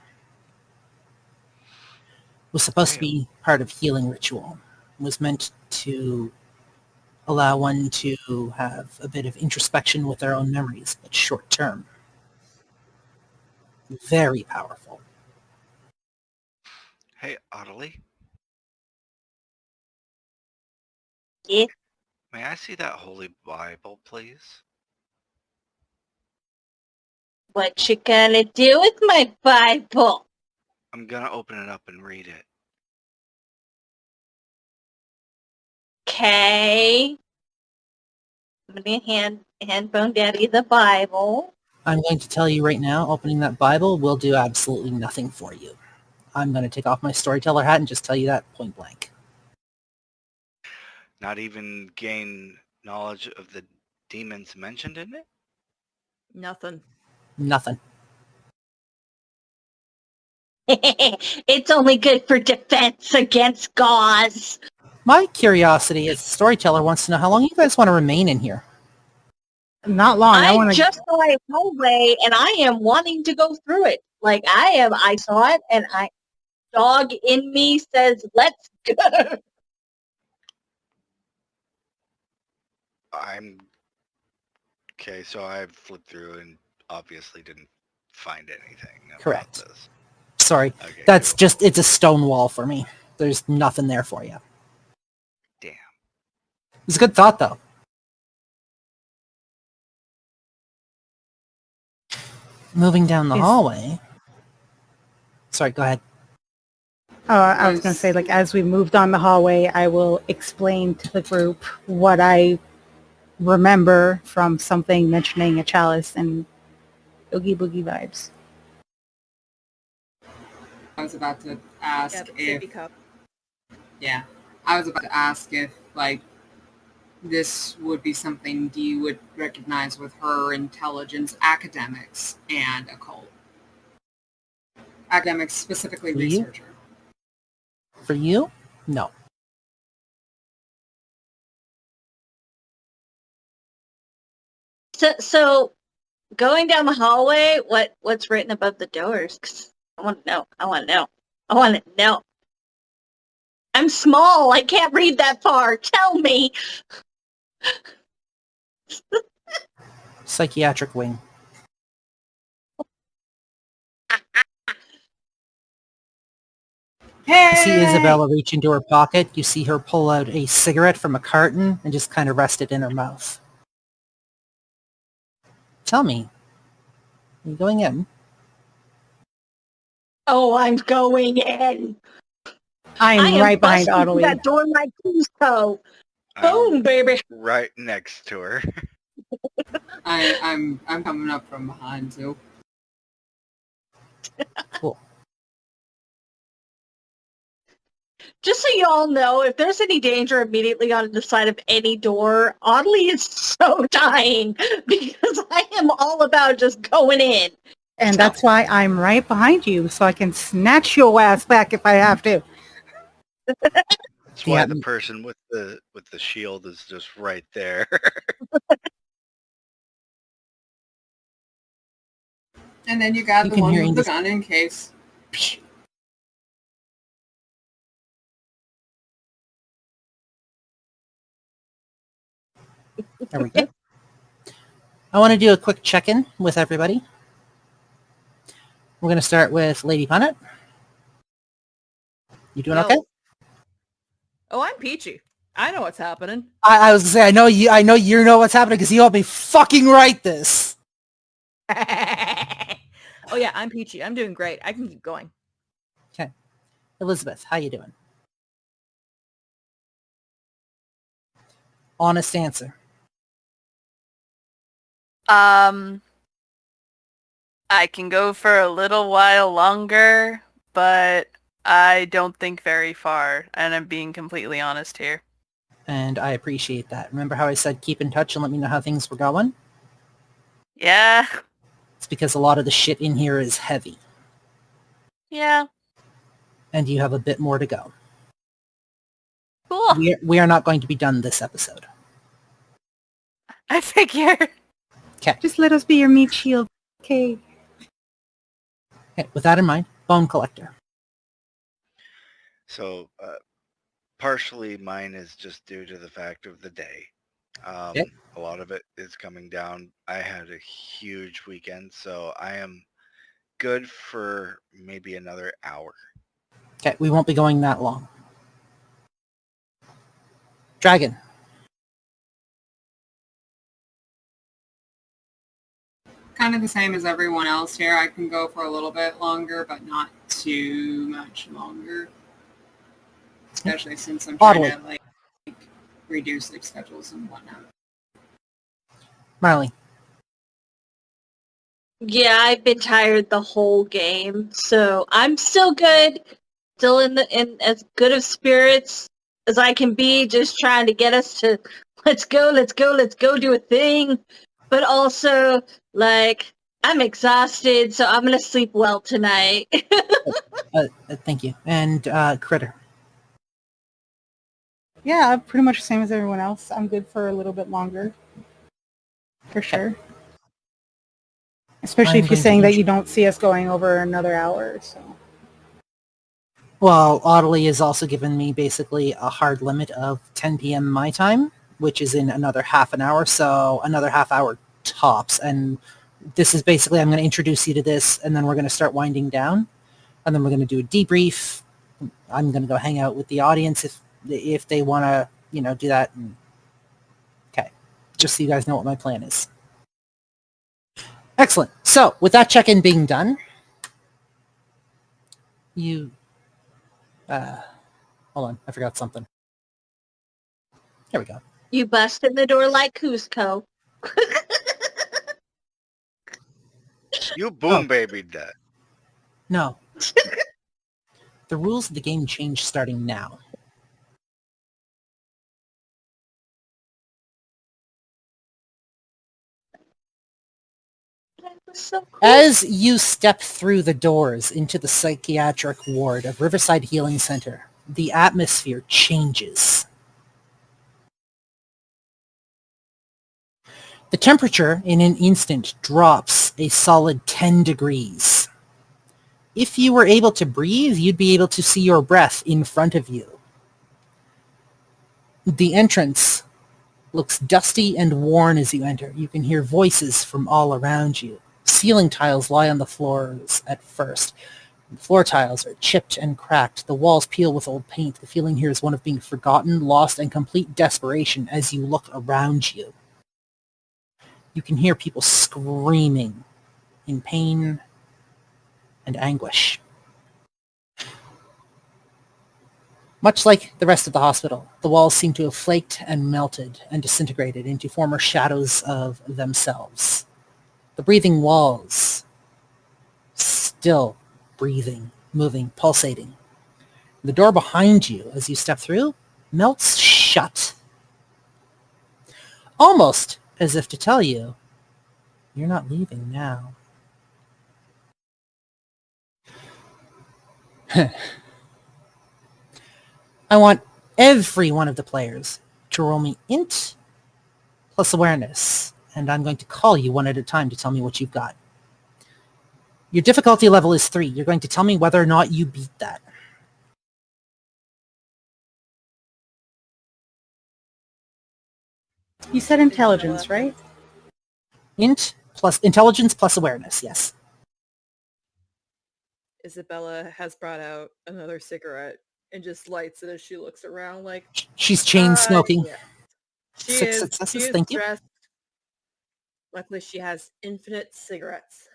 It was supposed to be part of healing ritual. It was meant to allow one to have a bit of introspection with their own memories, but short term. Very powerful. Hey, Audley, Yeah. may I see that Holy Bible, please? What you gonna do with my Bible? I'm gonna open it up and read it. Okay. I'm gonna hand Bone Daddy the Bible. I'm going to tell you right now, opening that Bible will do absolutely nothing for you. I'm going to take off my storyteller hat and just tell you that point blank. Not even gain knowledge of the demons mentioned in it? Nothing. Nothing. It's only good for defense against gauze. My curiosity as a storyteller wants to know how long you guys want to remain in here. Not long. I just saw a hallway and I am wanting to go through it. Like I saw it and dog in me says, let's go. Okay, so I flipped through and obviously didn't find anything about Correct. this. Sorry. Okay, That's cool. just, it's a stone wall for me. There's nothing there for you. Damn. It's a good thought, though. Moving down the hallway. Sorry, go ahead. I was going to say, like, as we moved on the hallway, I will explain to the group what I remember from something mentioning a chalice and Oogie Boogie vibes. I was about to ask if... Sippy cup. Yeah. I was about to ask if, like, this would be something Dee would recognize with her intelligence, academics, and occult. Academics, specifically For you? researcher. For you? No. So going down the hallway, what's written above the doors? 'Cause I want to know. I want to know. I'm small. I can't read that far. Tell me. Psychiatric wing. Hey! You see Isabella reach into her pocket. You see her pull out a cigarette from a carton and just kind of rest it in her mouth. Tell me, are you going in? Oh, I'm going in. I am right behind busting through Audley. that door like Cusco. Boom, baby. Right next to her. I'm coming up from behind too. Cool. Just so you all know, if there's any danger immediately on the side of any door, Audley is so dying because I am all about just going in. And that's why I'm right behind you, so I can snatch your ass back if I have to. That's why Yeah. the person with the shield is just right there. And then you got You the can one hear with the Angus- gun in case. There we go. I want to do a quick check-in with everybody. We're going to start with Lady Punnett. You doing Yo. okay? Oh, I'm peachy. I know what's happening. I was going to say, I know you know what's happening because you helped me fucking write this. Oh yeah, I'm peachy. I'm doing great. I can keep going. Okay. Elizabeth, how you doing? Honest answer. I can go for a little while longer, but I don't think very far, and I'm being completely honest here. And I appreciate that. Remember how I said keep in touch and let me know how things were going? Yeah. It's because a lot of the shit in here is heavy. Yeah. And you have a bit more to go. Cool. We are not going to be done this episode. I figure. Okay. Just let us be your meat shield. Okay. Okay. With that in mind, Bone Collector. So, partially mine is just due to the fact of the day. Yep. A lot of it is coming down. I had a huge weekend, so I am good for maybe another hour. Okay, we won't be going that long. Dragon. Kind of the same as everyone else here. I can go for a little bit longer, but not too much longer. Especially since I'm trying to like reduce sleep schedules and whatnot. Marley. Yeah, I've been tired the whole game, so I'm still good. Still in as good of spirits as I can be, just trying to get us to let's go do a thing. But also, like, I'm exhausted, so I'm gonna sleep well tonight. Thank you. And Critter. Yeah, I'm pretty much the same as everyone else. I'm good for a little bit longer. For sure. Especially if you're saying that you don't see us going over another hour, so. Well, Audley has also given me basically a hard limit of 10 p.m. my time, which is in another half an hour, so another half hour tops. And this is basically, I'm going to introduce you to this, and then we're going to start winding down, and then we're going to do a debrief. I'm going to go hang out with the audience if they want to, do that. Okay, just so you guys know what my plan is. Excellent. So, with that check-in being done, you... hold on, I forgot something. There we go. You bust in the door like Cusco. You boom babied that. No. The rules of the game change starting now. So cool. As you step through the doors into the psychiatric ward of Riverside Healing Center, the atmosphere changes. The temperature in an instant drops a solid 10 degrees. If you were able to breathe, you'd be able to see your breath in front of you. The entrance looks dusty and worn as you enter. You can hear voices from all around you. Ceiling tiles lie on the floors at first. The floor tiles are chipped and cracked. The walls peel with old paint. The feeling here is one of being forgotten, lost, and complete desperation as you look around you. You can hear people screaming in pain and anguish. Much like the rest of the hospital, the walls seem to have flaked and melted and disintegrated into former shadows of themselves. The breathing walls, still breathing, moving, pulsating. The door behind you, as you step through, melts shut. Almost as if to tell you, you're not leaving now. I want every one of the players to roll me int plus awareness, and I'm going to call you one at a time to tell me what you've got. Your difficulty level is 3. You're going to tell me whether or not you beat that. You said intelligence, right? Int plus intelligence plus awareness, yes. Isabella has brought out another cigarette and just lights it as she looks around like... She's chain smoking. Yeah. 6 successes, thank you. Luckily, she has infinite cigarettes.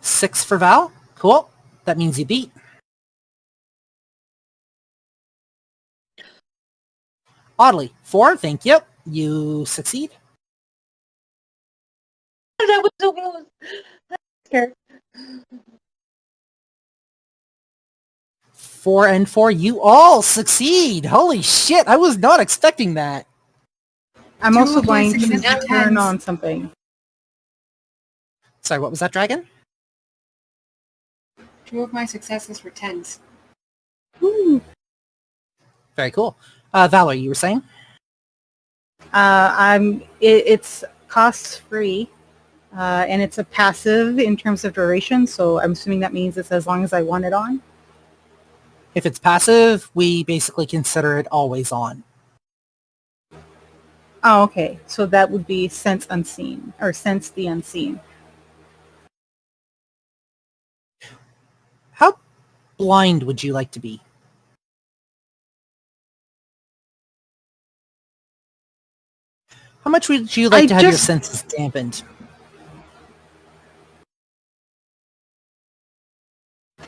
6 for Val. Cool. That means you beat. Oddly, 4. Thank you. You succeed. That was so close. Scared. 4 and 4. You all succeed. Holy shit. I was not expecting that. I'm Two also of my going to successes were turn 10s. on something. Sorry, what was that, Dragon? 2 of my successes were 10s. Woo. Very cool. Valerie, you were saying? It's cost free, and it's a passive in terms of duration. So I'm assuming that means it's as long as I want it on. If it's passive, we basically consider it always on. Oh, okay. So that would be sense unseen or sense the unseen. How blind would you like to be? How much would you like to have your senses dampened?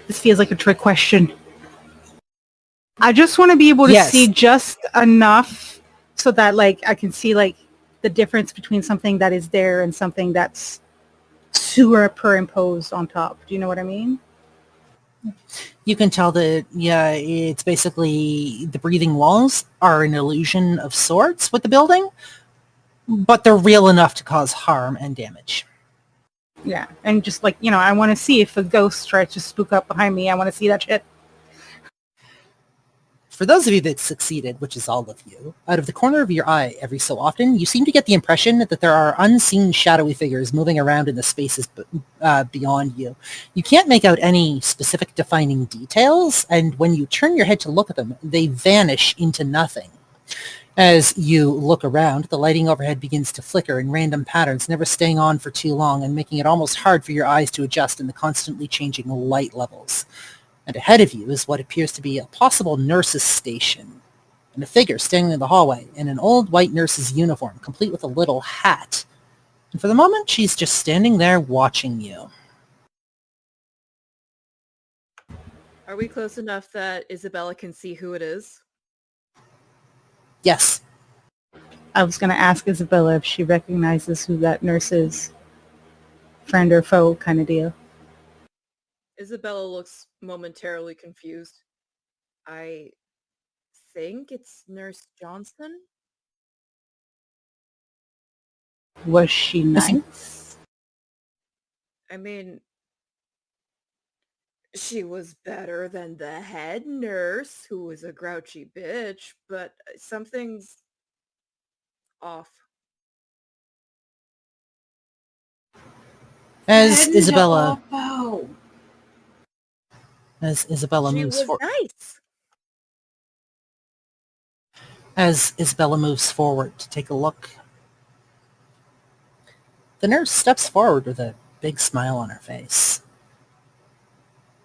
This feels like a trick question. I just want to be able to see just enough so that like I can see like the difference between something that is there and something that's superimposed on top. Do you know what I mean? You can tell that, yeah, it's basically the breathing walls are an illusion of sorts with the building, but they're real enough to cause harm and damage. Yeah, and just like, you know, I want to see if a ghost tries to spook up behind me. I want to see that shit. For those of you that succeeded, which is all of you, out of the corner of your eye every so often, you seem to get the impression that there are unseen shadowy figures moving around in the spaces beyond you. You can't make out any specific defining details, and when you turn your head to look at them, they vanish into nothing. As you look around, the lighting overhead begins to flicker in random patterns, never staying on for too long and making it almost hard for your eyes to adjust in the constantly changing light levels. And ahead of you is what appears to be a possible nurse's station, and a figure standing in the hallway in an old white nurse's uniform, complete with a little hat. And for the moment, she's just standing there watching you. Are we close enough that Isabella can see who it is? Yes. I was going to ask Isabella if she recognizes who that nurse is. Friend or foe kind of deal. Isabella looks momentarily confused. I think it's Nurse Johnson? Was she nice? I mean, she was better than the head nurse, who was a grouchy bitch, but something's off. As Isabella She moves was forward. nice. As Isabella moves forward to take a look, the nurse steps forward with a big smile on her face.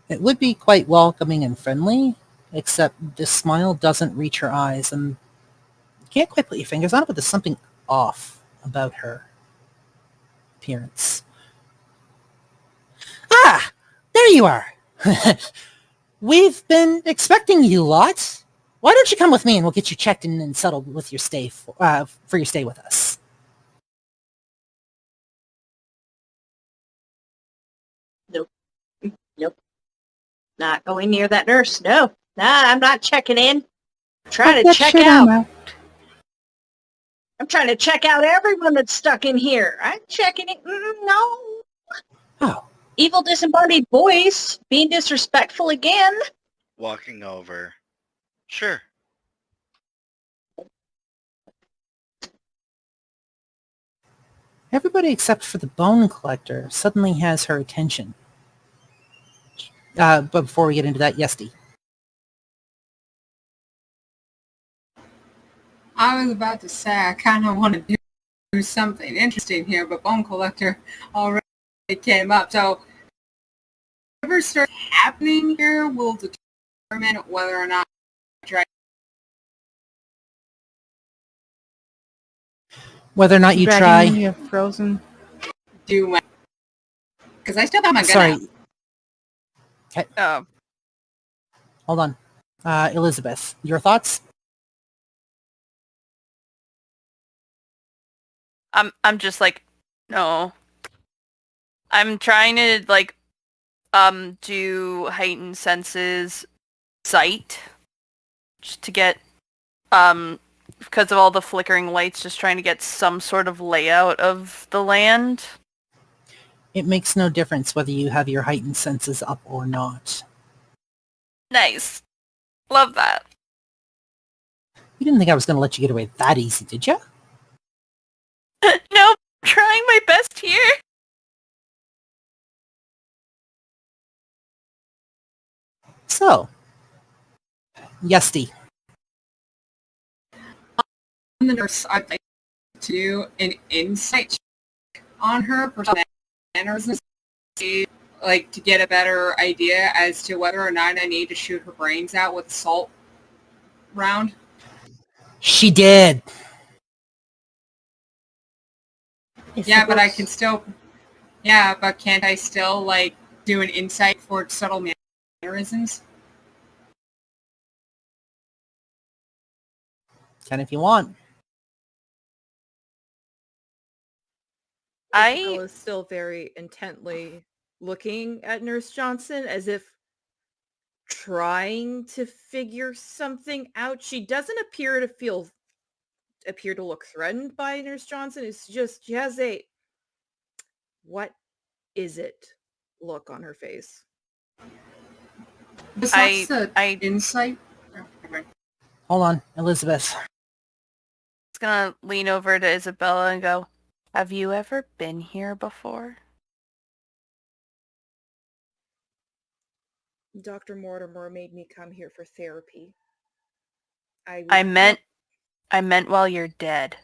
It would be quite welcoming and friendly, except this smile doesn't reach her eyes, and you can't quite put your fingers on it, but there's something off about her appearance. Ah! There you are! We've been expecting you lot. Why don't you come with me and we'll get you checked in and settled with your stay for your stay with us. Nope. Not going near that nurse. No. Nah, I'm not checking in. I'm trying to check out. I'm trying to check out everyone that's stuck in here. I'm checking it. No. Oh. Evil disembodied voice being disrespectful again. Walking over. Sure. Everybody except for the bone collector suddenly has her attention. But before we get into that, yes, Dee. I was about to say I kind of want to do something interesting here, but Bone Collector already came up. So whatever starts happening here will determine whether or not I try. Whether or not you Dragon, try. you have frozen. Do because I still have my gun Sorry. out. Okay, Oh, hold on. Elizabeth, your thoughts? I'm just like, no. I'm trying to like do heightened senses sight just to get because of all the flickering lights, just trying to get some sort of layout of the land. It makes no difference whether you have your heightened senses up or not. Nice. Love that. You didn't think I was going to let you get away that easy, did you? Nope. Trying my best here. So, Yesty. On the nurse, I'd like to do an insight check on her personal mannerisms, like to get a better idea as to whether or not I need to shoot her brains out with a salt round. She did. Yeah, but I can still. Yeah, but can't I still like do an insight for subtle mannerisms? Can if you want. Isabel is still very intently looking at Nurse Johnson as if trying to figure something out. She doesn't appear to look threatened by Nurse Johnson. It's just she has a what is it look on her face. Besides the I insight. Hold on, Elizabeth. was gonna lean over to Isabella and go, "Have you ever been here before?" Dr. Mortimer made me come here for therapy. I meant while you're dead.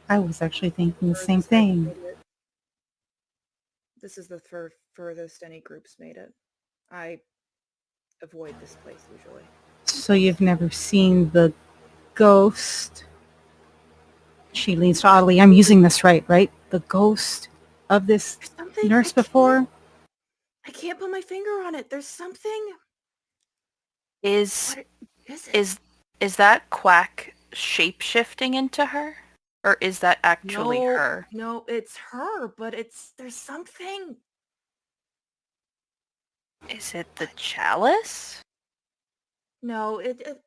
I was actually thinking the same thing. This is the furthest any groups made it. I avoid this place usually. So you've never seen the ghost? She leans to Audley. I'm using this right? The ghost of this nurse before? I can't put my finger on it. There's something. Is What is it? is that Quack shape-shifting into her? Or is that actually her? No, it's her, but there's something. Is it the chalice? No,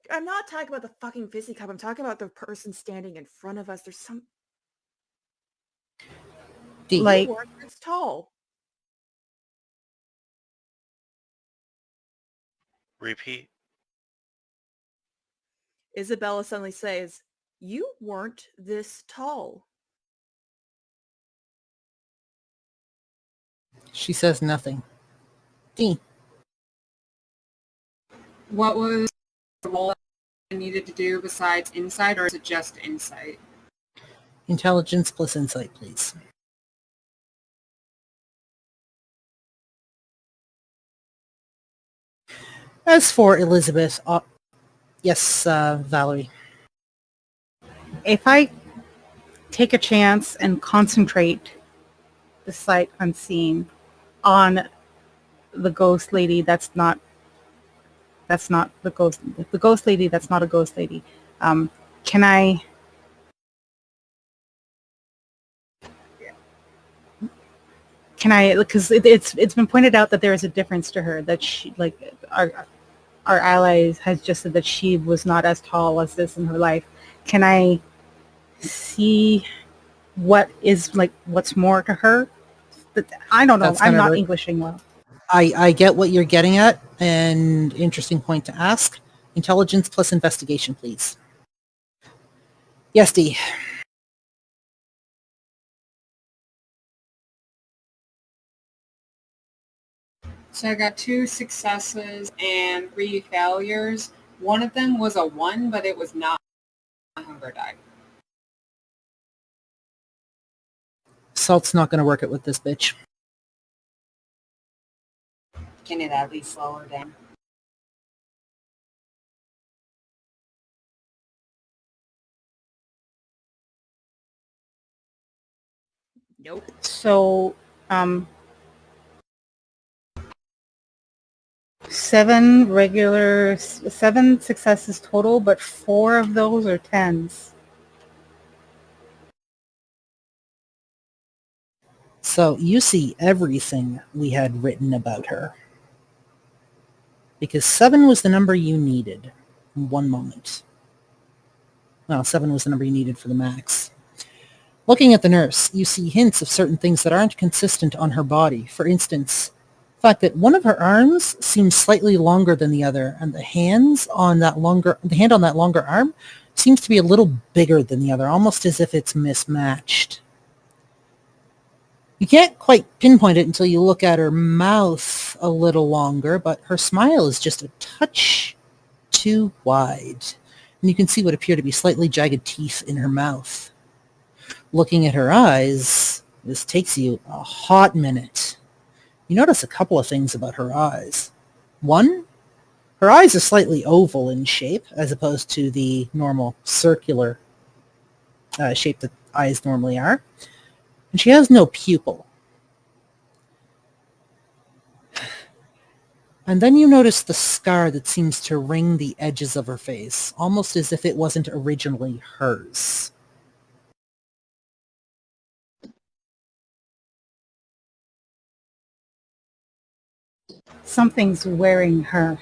I'm not talking about the fucking fizzy cup. I'm talking about the person standing in front of us. There's some D. Like, you weren't this tall. Repeat. Isabella suddenly says, "You weren't this tall." She says nothing. D. What was the role I needed to do besides insight, or is it just insight? Intelligence plus insight, please. As for Elizabeth, yes, Valerie. if I take a chance and concentrate the sight unseen on the ghost lady that's not the ghost lady that's not a ghost lady, can I because it's been pointed out that there is a difference to her, that she, like, our allies has just said that she was not as tall as this in her life. Can I see what's more to her? I don't know. That's I'm gonna not re- Englishing well. I get what you're getting at, and interesting point to ask. Intelligence plus investigation, please. Yes, D. So I got 2 successes and 3 failures. One of them was a 1, but it was not a hunger die. Salt's not going to work it with this bitch. Can it at least slow her down? Nope. So, 7 successes total, but 4 of those are 10s. So you see everything we had written about her. Because 7 was the number you needed in one moment. Well, 7 was the number you needed for the max. Looking at the nurse, you see hints of certain things that aren't consistent on her body. For instance, the fact that one of her arms seems slightly longer than the other, and the hand on that longer arm seems to be a little bigger than the other, almost as if it's mismatched. You can't quite pinpoint it until you look at her mouth a little longer, but her smile is just a touch too wide, and you can see what appear to be slightly jagged teeth in her mouth. Looking at her eyes, this takes you a hot minute. You notice a couple of things about her eyes. One, her eyes are slightly oval in shape, as opposed to the normal circular shape that eyes normally are. And she has no pupil. And then you notice the scar that seems to ring the edges of her face, almost as if it wasn't originally hers. Something's wearing her.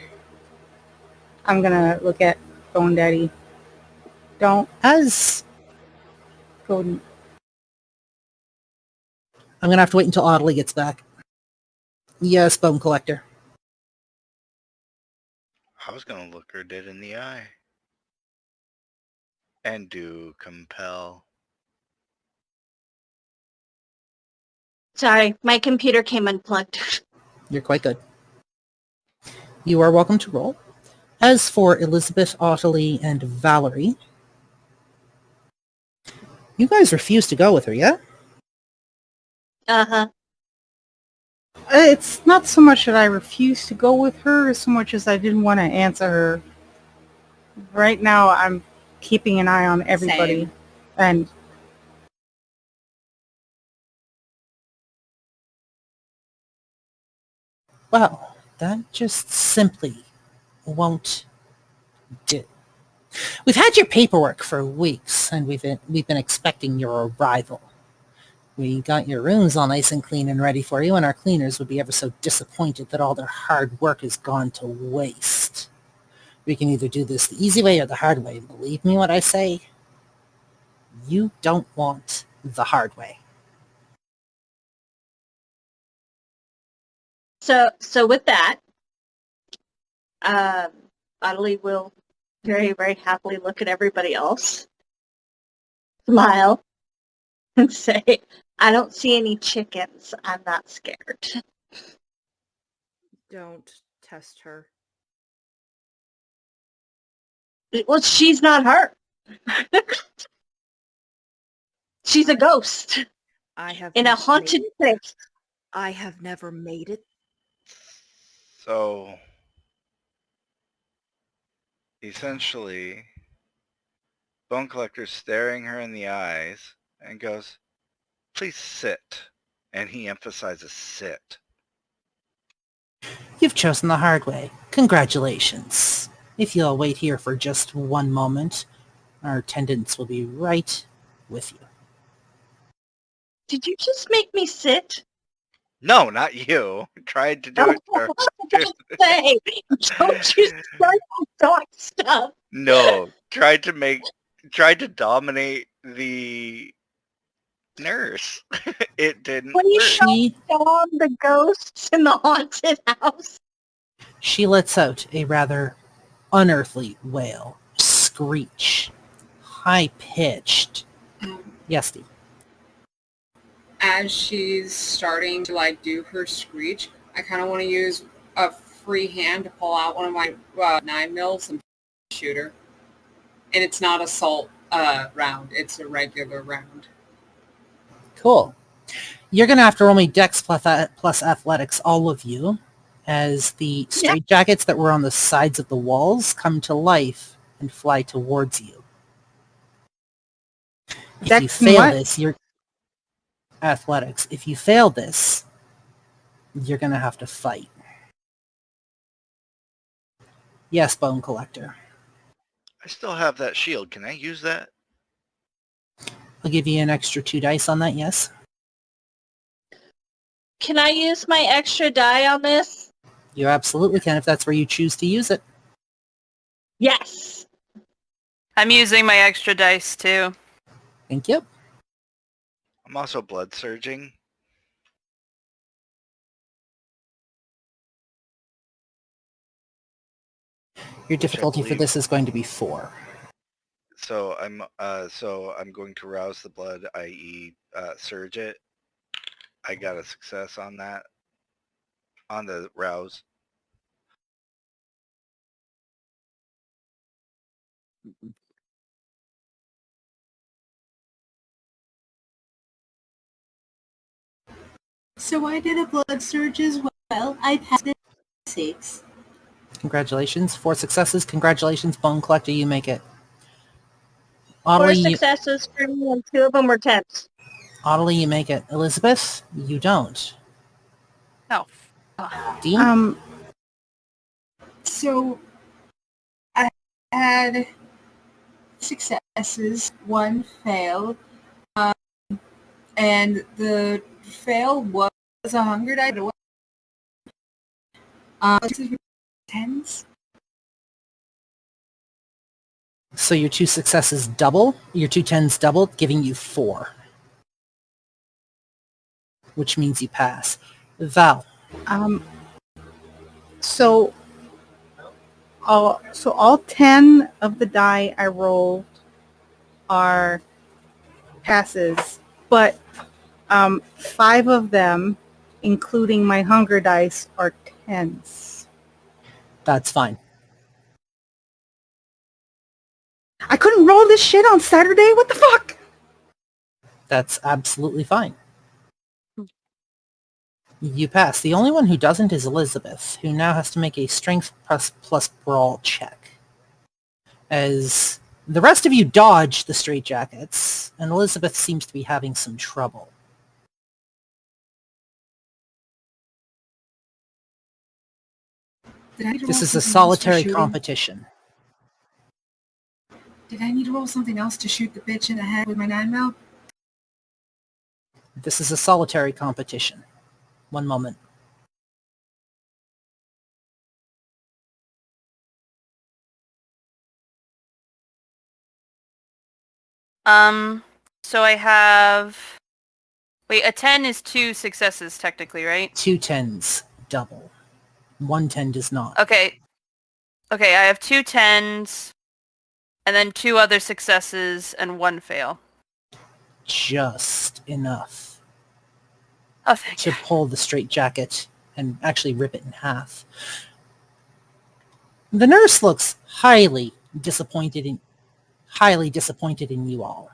I'm gonna look at Bone Daddy. Don't As go. I'm going to have to wait until Audley gets back. Yes, Bone Collector. I was going to look her dead in the eye. And do compel. Sorry, my computer came unplugged. You're quite good. You are welcome to roll. As for Elizabeth, Ottilie, and Valerie, you guys refuse to go with her, yeah? Uh-huh. It's not so much that I refuse to go with her, as so much as I didn't want to answer her. Right now, I'm keeping an eye on everybody. Same. And Well, that just simply won't do. We've had your paperwork for weeks, and we've been expecting your arrival. We got your rooms all nice and clean and ready for you, and our cleaners would be ever so disappointed that all their hard work has gone to waste. We can either do this the easy way or the hard way. Believe me when I say, you don't want the hard way. So with that, Adelie will very, very happily look at everybody else, smile, and say, I don't see any chickens. I'm not scared. Don't test her. Well, she's not her. She's a ghost I have in a never haunted made it. place. I have never made it. So, essentially, Bone Collector's staring her in the eyes and goes, please sit. And he emphasizes sit. You've chosen the hard way. Congratulations. If you'll wait here for just one moment, our attendants will be right with you. Did you just make me sit? No, not you. Tried to do it to Say, don't you start dog stuff. No, tried to dominate the nurse. It didn't What do you work. She dog the ghosts in the haunted house? She lets out a rather unearthly wail. Screech. High-pitched. Yes, Steve. As she's starting to like do her screech, I kind of want to use a free hand to pull out one of my 9mm and shoot her. And it's not a salt round; it's a regular round. Cool. You're going to have to roll me Dex plus Athletics, all of you, as the straitjackets that were on the sides of the walls come to life and fly towards you. If you Dex and fail what? this, you're Athletics. If you fail this, you're going to have to fight. Yes, Bone Collector. I still have that shield. Can I use that? I'll give you an extra 2 dice on that, yes. Can I use my extra die on this? You absolutely can if that's where you choose to use it. Yes. I'm using my extra dice too. Thank you. I'm also blood surging. Your difficulty for believe- this is going to be 4. So I'm going to rouse the blood, i.e., surge it. I got a success on that. On the rouse. So I did a blood surge as well. I passed it 6. Congratulations. 4 successes. Congratulations, Bone Collector. You make it. 4 Audley, successes for me, and 2 of them were 10s. Audley, you make it. Elizabeth, you don't. Oh. Dean? So I had successes, 1 fail, and the fail was a hunger die. This is 10s. So your 2 successes double, your 2 10s double, giving you 4. Which means you pass. Val. So all 10 of the die I rolled are passes, but 5 of them, including my hunger dice, are 10s. That's fine. I couldn't roll this shit on Saturday? What the fuck? That's absolutely fine. You pass. The only one who doesn't is Elizabeth, who now has to make a strength plus brawl check. As the rest of you dodge the straitjackets, and Elizabeth seems to be having some trouble. Did I need to This roll is a something else for solitary shooting? competition. Did I need to roll something else to shoot the bitch in the head with my 9mm? This is a solitary competition. One moment. So I have... Wait, a 10 is 2 successes technically, right? 2 10s double. 1 10 does not. Okay. Okay, I have 2 10s, and then 2 other successes, and 1 fail. Just enough Oh, thank to you. pull the straitjacket and actually rip it in half. The nurse looks highly disappointed in you all.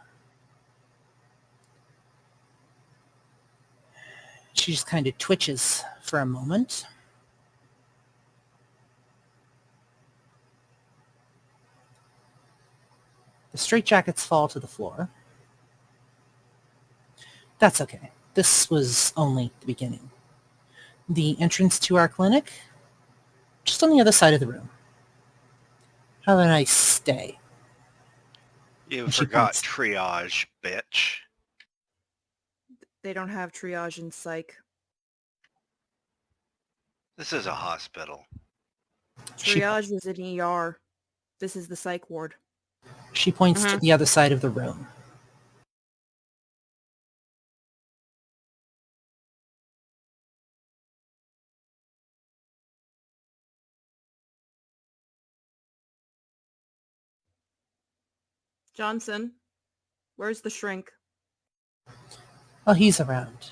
She just kind of twitches for a moment. The straitjackets fall to the floor. That's okay. This was only the beginning. The entrance to our clinic, just on the other side of the room. Have a nice stay. You And she forgot points. triage, bitch. They don't have triage in psych. This is a hospital. She- Triage is an ER. This is the psych ward. She points to the other side of the room. Johnson, where's the shrink? Oh, he's around.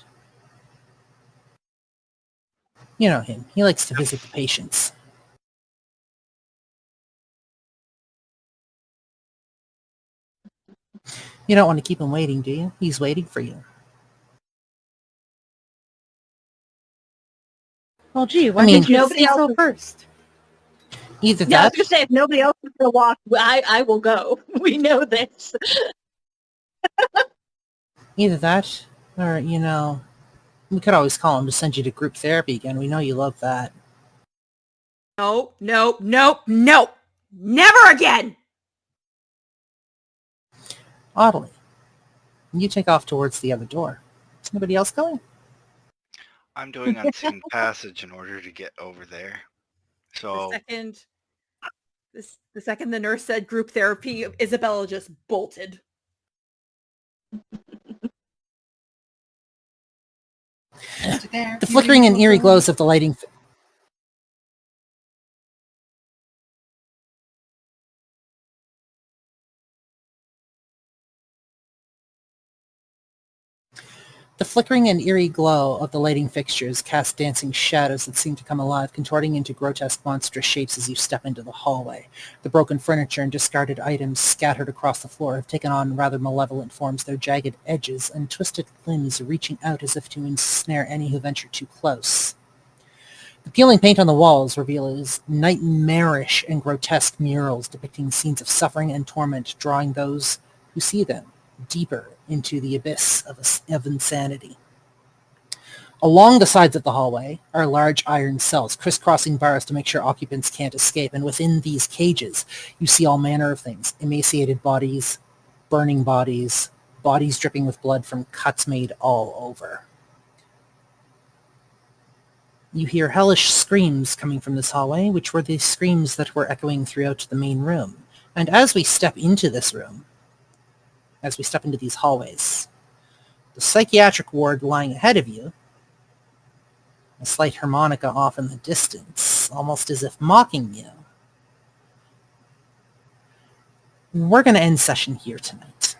You know him. He likes to visit the patients. You don't want to keep him waiting, do you? He's waiting for you. Well, gee, why mean- did you Nobody say else so is- first? Either Yeah, I was that, going to say, if nobody else is going to walk, I will go. We know this. either that, Or, we could always call him to send you to group therapy again. We know you love that. No, no, no, no! Never again! Oddly, you take off towards the other door. Is anybody else going? I'm doing unseen passage in order to get over there. So The second the nurse said group therapy, Isabella just bolted. The flickering and eerie glows of the lighting... The flickering and eerie glow of the lighting fixtures cast dancing shadows that seem to come alive, contorting into grotesque monstrous shapes as you step into the hallway. The broken furniture and discarded items scattered across the floor have taken on rather malevolent forms, their jagged edges and twisted limbs reaching out as if to ensnare any who venture too close. The peeling paint on the walls reveals nightmarish and grotesque murals depicting scenes of suffering and torment, drawing those who see them deeper into the abyss of insanity. Along the sides of the hallway are large iron cells, crisscrossing bars to make sure occupants can't escape, and within these cages you see all manner of things: emaciated bodies, burning bodies, bodies dripping with blood from cuts made all over. You hear hellish screams coming from this hallway, which were the screams that were echoing throughout the main room. And as we step into this room, as we step into these hallways, the psychiatric ward lying ahead of you, a slight harmonica off in the distance, almost as if mocking you. We're going to end session here tonight.